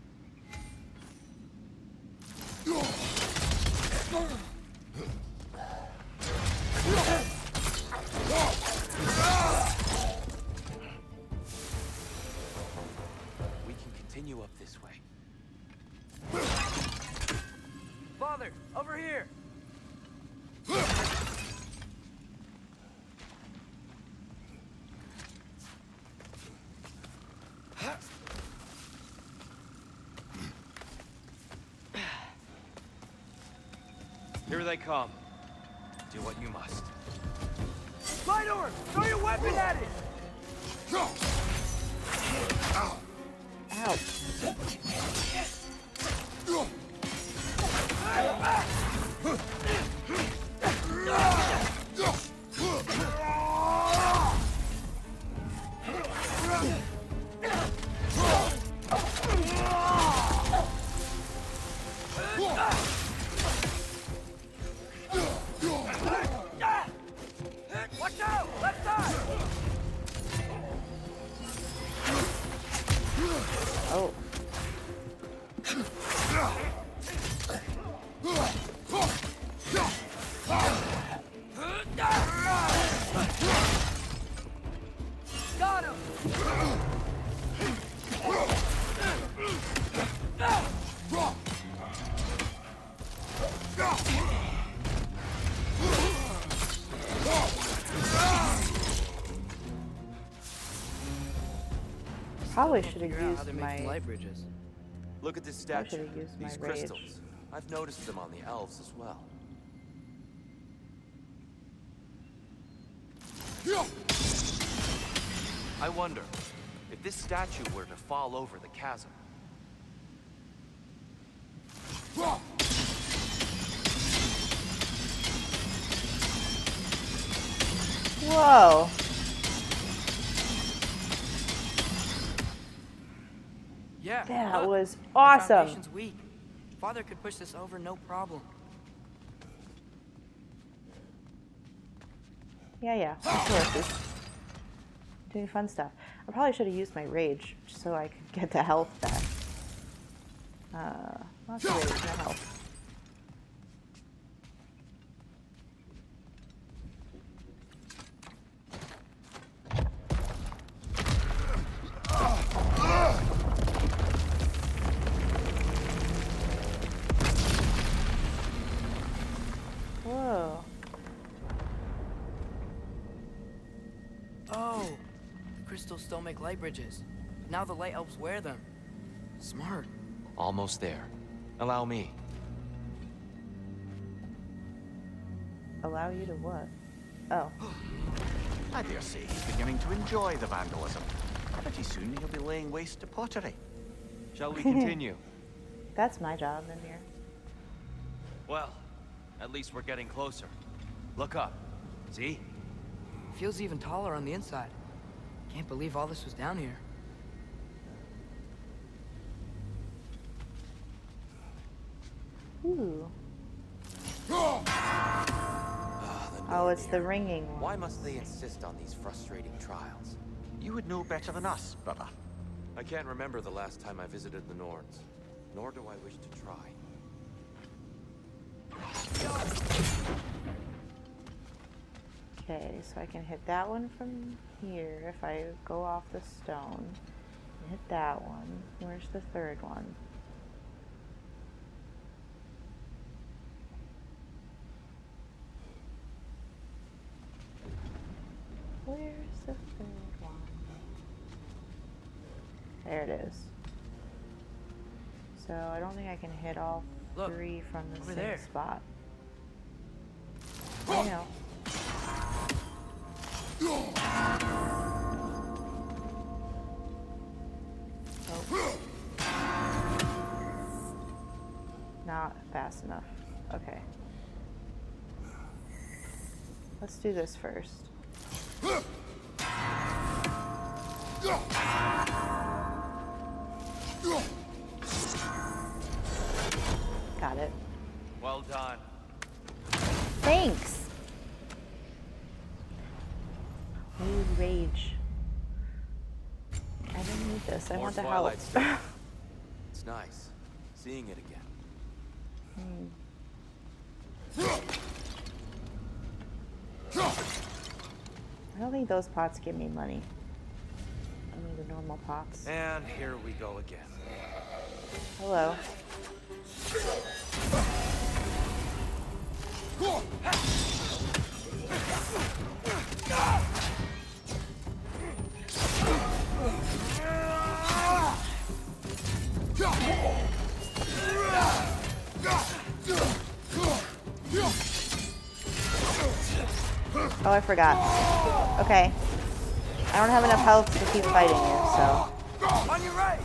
We can continue up this way. Father, over here! Here they come. Do what you must. Light orb! Throw your weapon at it! Ow. Watch out! Left side! Oh. Got him! Probably should have Figure out how used they're making my. light bridges. Look at this I should statue. have used my These rage. crystals. I've noticed them on the elves as well. I wonder if this statue were to fall over the chasm. Whoa. Yeah. That look, was the awesome. foundation's weak. Father could push this over, no problem. Yeah. Of course. Doing fun stuff. I probably should have used my rage so I could get the health back. Lots of rage, no health. Whoa. Oh, the crystals still make light bridges. Now the light elves wear them. Smart. Almost there. Allow me. Allow you to what? Oh. I dare say he's beginning to enjoy the vandalism. Pretty soon he'll be laying waste to pottery. Shall we continue? That's my job in here. Well, at least we're getting closer. Look up. See? Feels even taller on the inside. Can't believe all this was down here. Ooh. The Oh, it's the Nornir. ringing one. Why must they insist on these frustrating trials? You would know better than us, brother. I can't remember the last time I visited the Norns, nor do I wish to try. Okay, so I can hit that one from here if I go off the stone. Hit that one. Where's the third one? Where's the third one? There it is. So I don't think I can hit all Look, three from the over same there. spot. I know. Oh. Not fast enough. Okay. Let's do this first. Got it. Well done. Thanks! Ooh, rage. I don't need this. I More want the Twilight help. stuff. It's nice seeing it again. I don't think those pots give me money. Only the normal pots. And here we go again. Hello. Oh, I forgot. Okay. I don't have enough health to keep fighting you, so. On your right!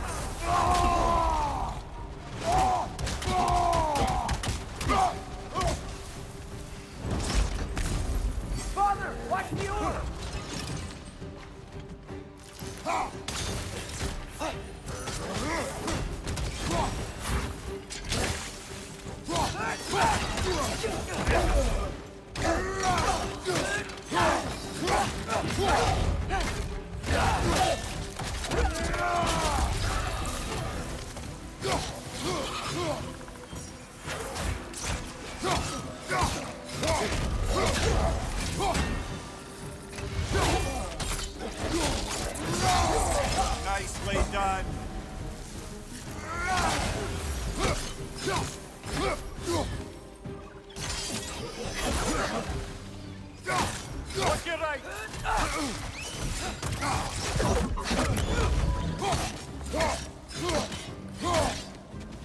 Father, watch the order! Nicely done. Look your right.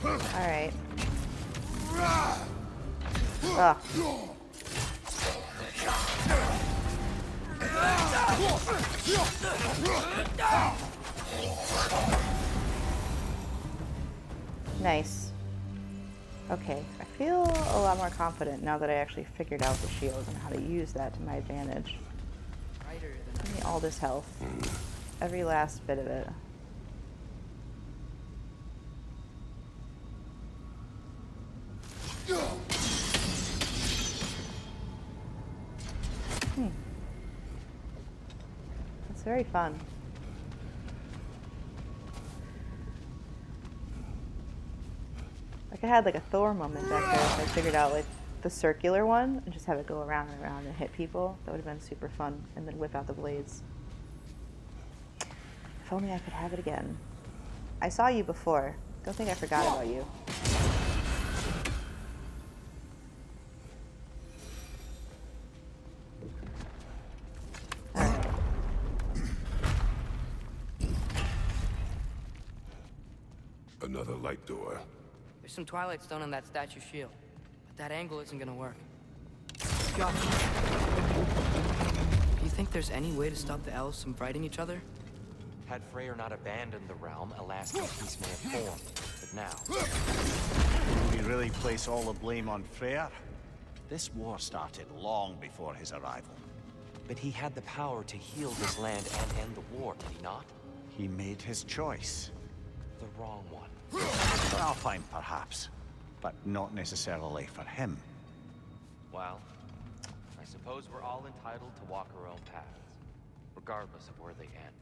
Alright. Ugh. Nice. Okay, I feel a lot more confident now that I actually figured out the shield and how to use that to my advantage. Brighter than Give me all this health. Every last bit of it. It's very fun. Like I had like a Thor moment back there if I figured out like the circular one and just have it go around and around and hit people. That would have been super fun. And then whip out the blades. If only I could have it again. I saw you before. Don't think I forgot about you. Alright. Another light door. There's some Twilight Stone on that statue shield, but that angle isn't gonna work. Josh, do you think there's any way to stop the elves from fighting each other? Had Freyr not abandoned the realm, Alaskan peace may have formed. But now, Do we really place all the blame on Freyr? This war started long before his arrival. but he had the power to heal this land and end the war, did he not? He made his choice. The wrong one. ALFHEIM, perhaps. but not necessarily for him. Well, I suppose we're all entitled to walk our own paths, regardless of where they end.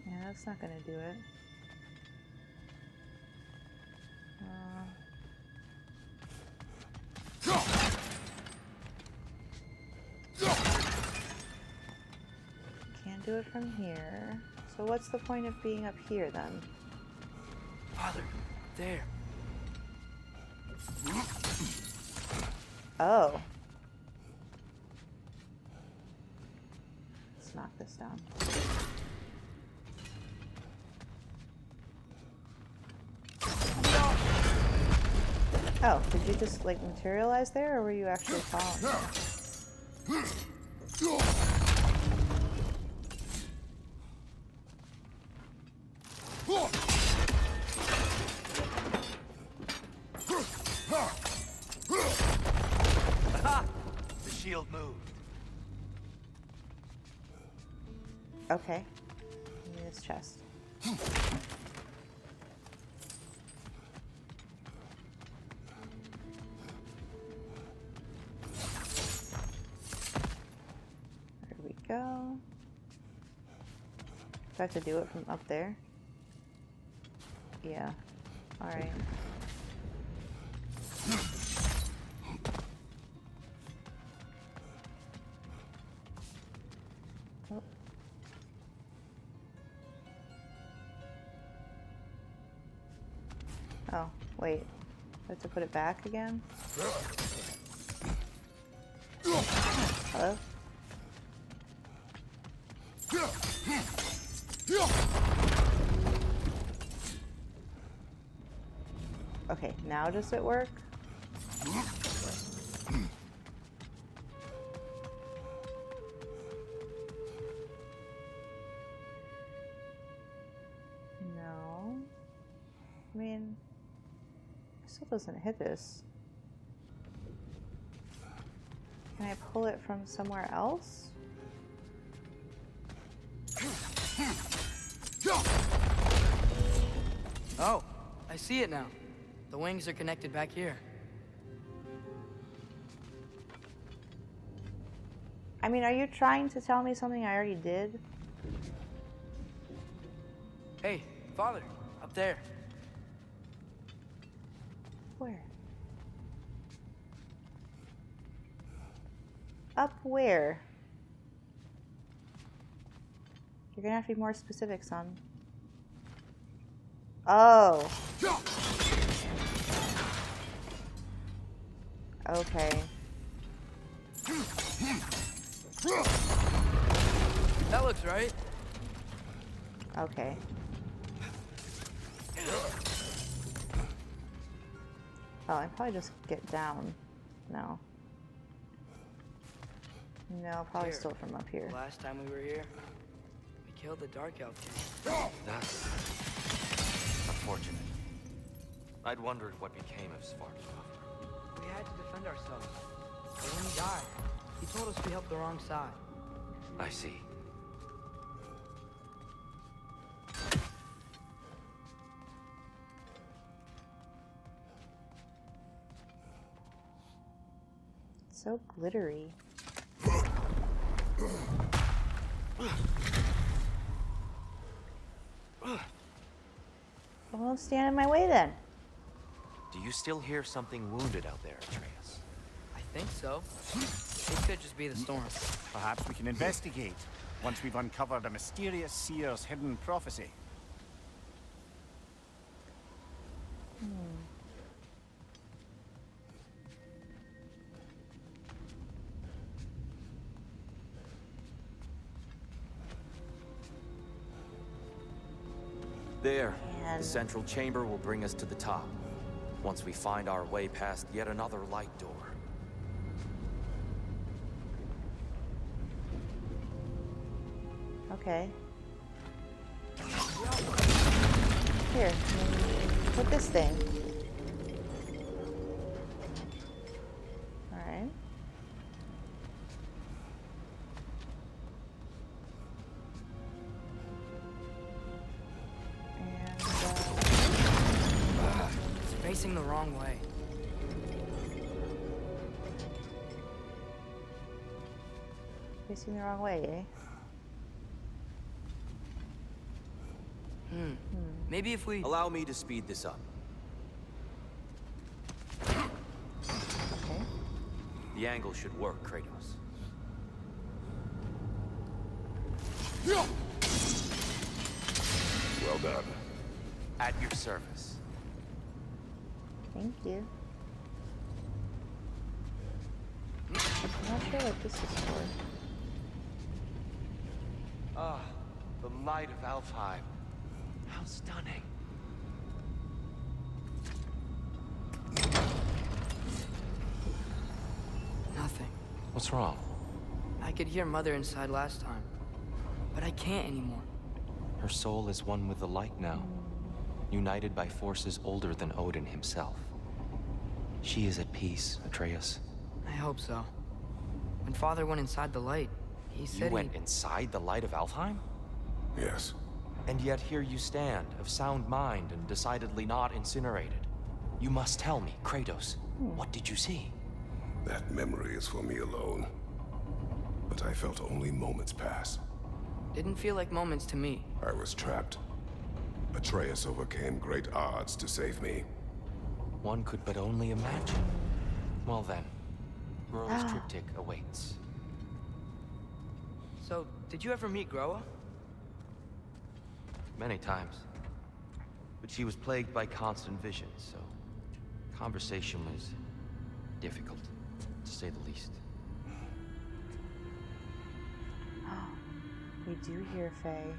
Yeah, that's not gonna do it. Can't do it from here. So what's the point of being up here then? Father, there. Oh. Let's knock this down. Oh, did you just like materialize there, or were you actually following me? The shield moved. Okay. Give me this chest. There we go. Do I have to do it from up there? Yeah. Alright. Oh. Oh, wait. I have to put it back again? Hello? Okay, now does it work? No. I mean, it still doesn't hit this. Can I pull it from somewhere else? Oh, I see it now. The wings are connected back here. I mean, are you trying to tell me something I already did? Hey, Father, up there. Where? Up where? You're gonna have to be more specific, son. Oh. Okay. That looks right. Okay. Oh, I probably just get down. No. No, probably Here. still from up here. Last time we were here, we killed the Dark Elf King. That's unfortunate. I'd wondered what became of Svartalfheim. We had to defend ourselves. But when he died, he told us we helped the wrong side. I see. It's so glittery. Well, don't stand in my way then. Do you still hear something wounded out there, Atreus? I think so. It could just be the storm. Perhaps we can investigate once we've uncovered a mysterious seer's hidden prophecy. There. And- The central chamber will bring us to the top. Once we find our way past yet another light door. Okay. Here, put this thing. facing the wrong way. Facing the wrong way, eh? Maybe if we... Allow me to speed this up. Okay. The angle should work, Kratos. Well done. At your service. Thank you. I'm not sure what this is for. Ah, the light of ALFHEIM. How stunning. Nothing. What's wrong? I could hear Mother inside last time, but I can't anymore. Her soul is one with the light now, united by forces older than Odin himself. She is at peace, Atreus. I hope so. When Father went inside the light, he said You went inside the light of ALFHEIM? Yes. And yet here you stand, of sound mind and decidedly not incinerated. You must tell me, Kratos, what did you see? That memory is for me alone. But I felt only moments pass. Didn't feel like moments to me. I was trapped. Atreus overcame great odds to save me. One could but only imagine. Well then, Groa's triptych awaits. So, did you ever meet Groa? Many times. But she was plagued by constant visions, so conversation was difficult, to say the least. We do hear Faye.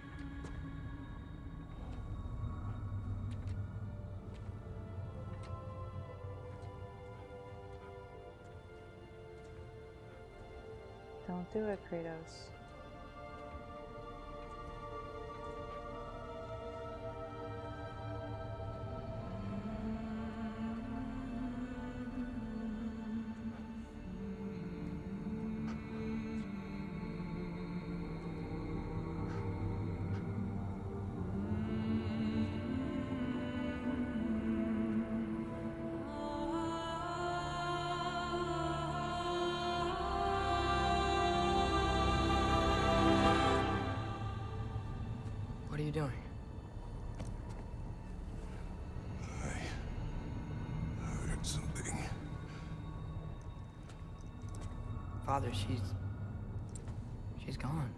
Don't do it, Kratos. What are you doing? I heard something. Father, she's gone.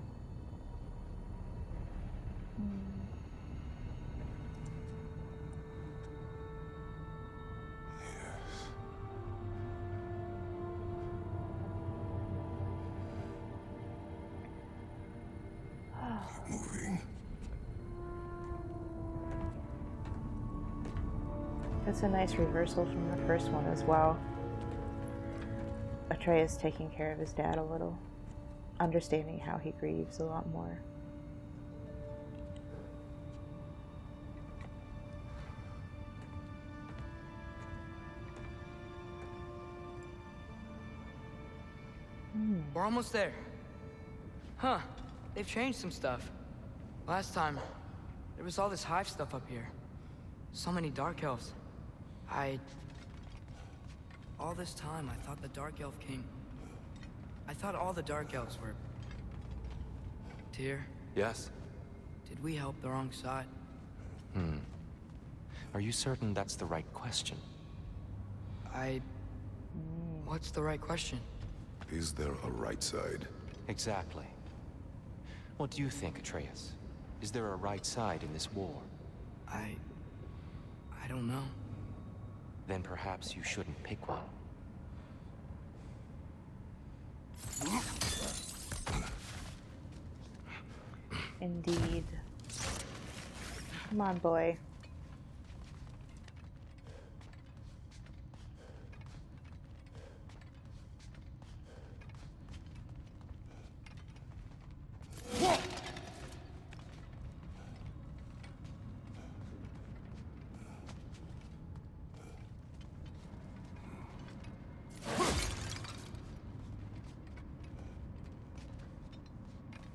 Keep moving. That's a nice reversal from the first one as well. Atreus taking care of his dad a little, understanding how he grieves a lot more. We're almost there. Huh. They've changed some stuff. Last time, there was all this hive stuff up here. So many Dark Elves. All this time, I thought the Dark Elf King... I thought all the Dark Elves were... Tyr, Yes? did we help the wrong side? Are you certain that's the right question? What's the right question? Is there a right side? Exactly. What do you think, Atreus? Is there a right side in this war? I don't know. Then perhaps you shouldn't pick one. Indeed. Come on, boy.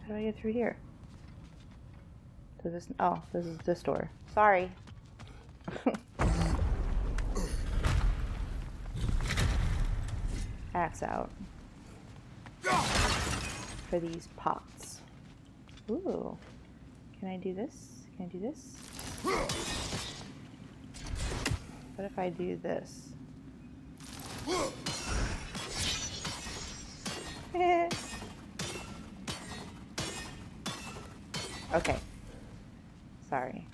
How do I get through here? Does this? Oh, this is this door. Sorry. axe out for these pots. Ooh. Can I do this? Can I do this? What if I do this? Okay. Sorry.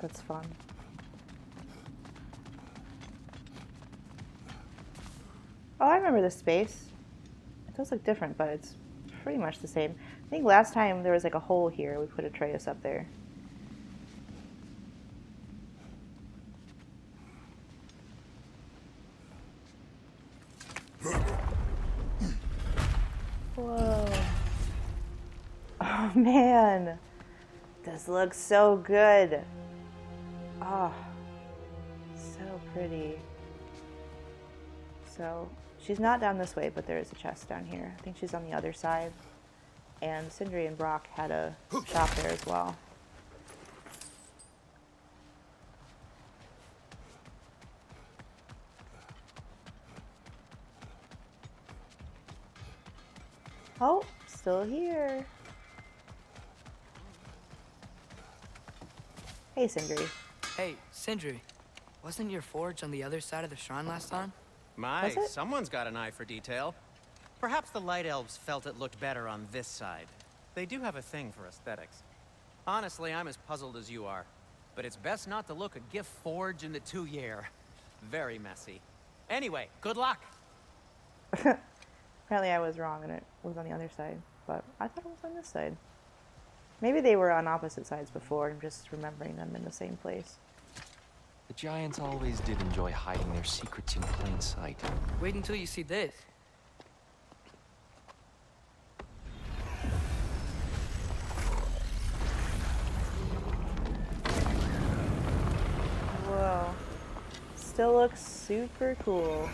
That's fun. Oh, I remember this space. It does look different, but it's pretty much the same. I think last time there was like a hole here. We put Atreus up there. Whoa. Oh man. This looks so good. Oh, so pretty. So she's not down this way, but there is a chest down here. I think she's on the other side. And Sindri and Brock had a shop there as well. Oh, still here. Hey, Sindri. Hey, Sindri. Wasn't your forge on the other side of the shrine last time? My, someone's got an eye for detail. Perhaps the Light Elves felt it looked better on this side. They do have a thing for aesthetics. Honestly, I'm as puzzled as you are. But it's best not to look a gift forge in the 2-year. Very messy. Anyway, good luck! Apparently I was wrong and it was on the other side, but I thought it was on this side. Maybe they were on opposite sides before and just remembering them in the same place. The giants always did enjoy hiding their secrets in plain sight. Wait until you see this. Whoa. Still looks super cool.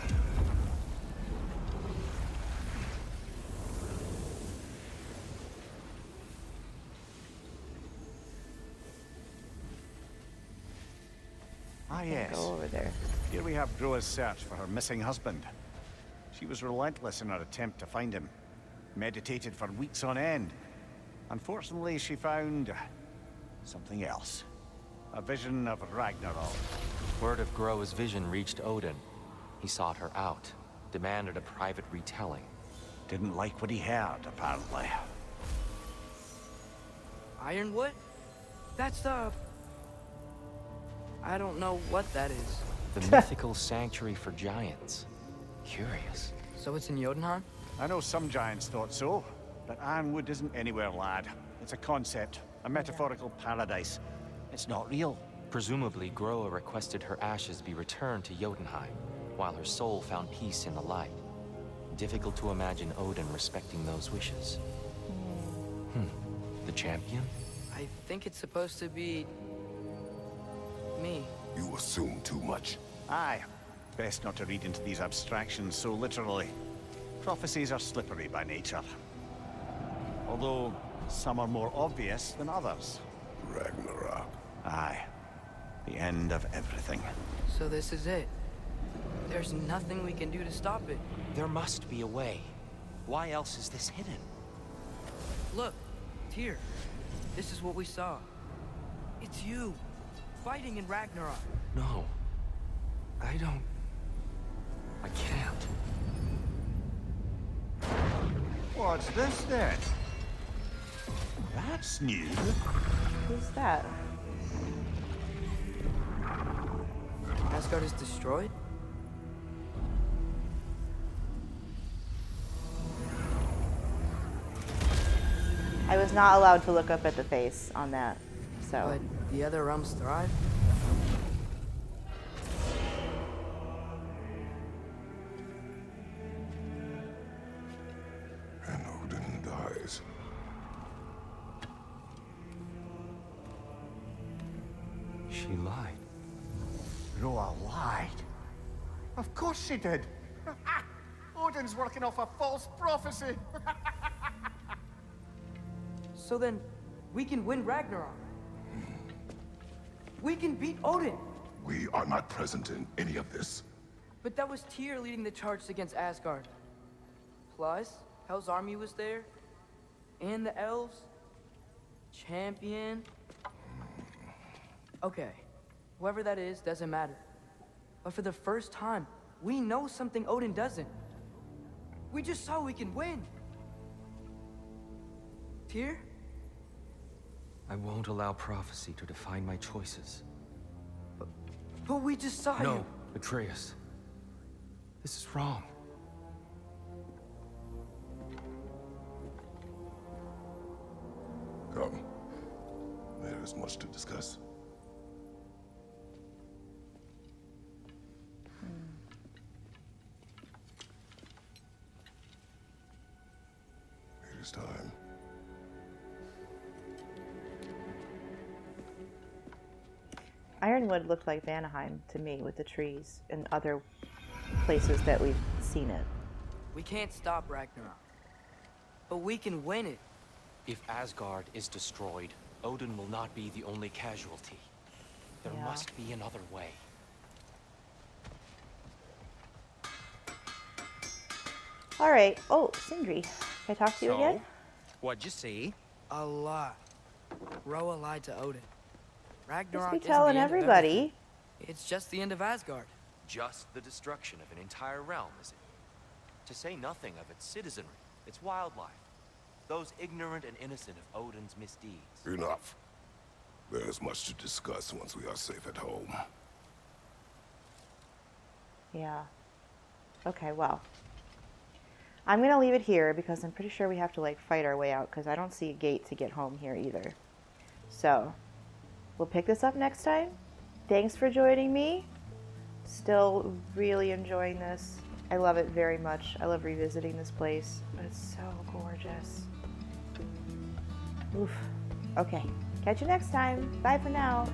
Ah, yes. Go over there. Here we have Groa's search for her missing husband. She was relentless in her attempt to find him. Meditated for weeks on end. Unfortunately, she found something else. A vision of Ragnarok. Word of Groa's vision reached Odin. He sought her out, demanded a private retelling. Didn't like what he heard, apparently. Ironwood? That's the... I don't know what that is. The mythical sanctuary for giants. Curious. So it's in Jotunheim? I know some giants thought so, but Ironwood isn't anywhere, lad. It's a concept, a metaphorical paradise. It's not real. Presumably, Groa requested her ashes be returned to Jotunheim, while her soul found peace in the light. Difficult to imagine Odin respecting those wishes. The champion? I think it's supposed to be... me. You assume too much. Aye. Best not to read into these abstractions so literally. Prophecies are slippery by nature. Although, some are more obvious than others. Ragnarok. Aye. The end of everything. So this is it. There's nothing we can do to stop it. There must be a way. Why else is this hidden? Look, Tyr. This is what we saw. It's you, fighting in Ragnarok. No. I don't... I can't. What's this then? That's new. Who's that? Asgard is destroyed? I was not allowed to look up at the face on that, so. But the other realms thrive? And Odin dies. She lied. Groa lied. Of course she did. Odin's working off a false prophecy. So then, we can win Ragnarok. We can beat Odin. We are not present in any of this. But that was Tyr leading the charge against Asgard. Plus, Hell's army was there. And the elves. Champion. Okay, whoever that is doesn't matter. But for the first time, we know something Odin doesn't. We just saw we can win. Tyr? I won't allow prophecy to define my choices. But we just saw you. No, Atreus. This is wrong. Come. There is much to discuss. It is time. Ironwood looked like Vanaheim to me with the trees and other places that we've seen it. We can't stop Ragnarok. But we can win it. If Asgard is destroyed, Odin will not be the only casualty. There Yeah. must be another way. All right. Oh, Sindri. Can I talk to you again? What'd you see? A lot. Roa lied to Odin. Ragnarok Just be isn't telling the end of everybody. everything. It's just the end of Asgard. Just the destruction of an entire realm, is it? To say nothing of its citizenry, its wildlife, those ignorant and innocent of Odin's misdeeds. Enough. There is much to discuss once we are safe at home. Yeah. Okay, well. I'm going to leave it here because I'm pretty sure we have to, like, fight our way out because I don't see a gate to get home here either. So, we'll pick this up next time. Thanks for joining me. Still really enjoying this. I love it very much. I love revisiting this place. It's so gorgeous. Oof. Okay. Catch you next time. Bye for now.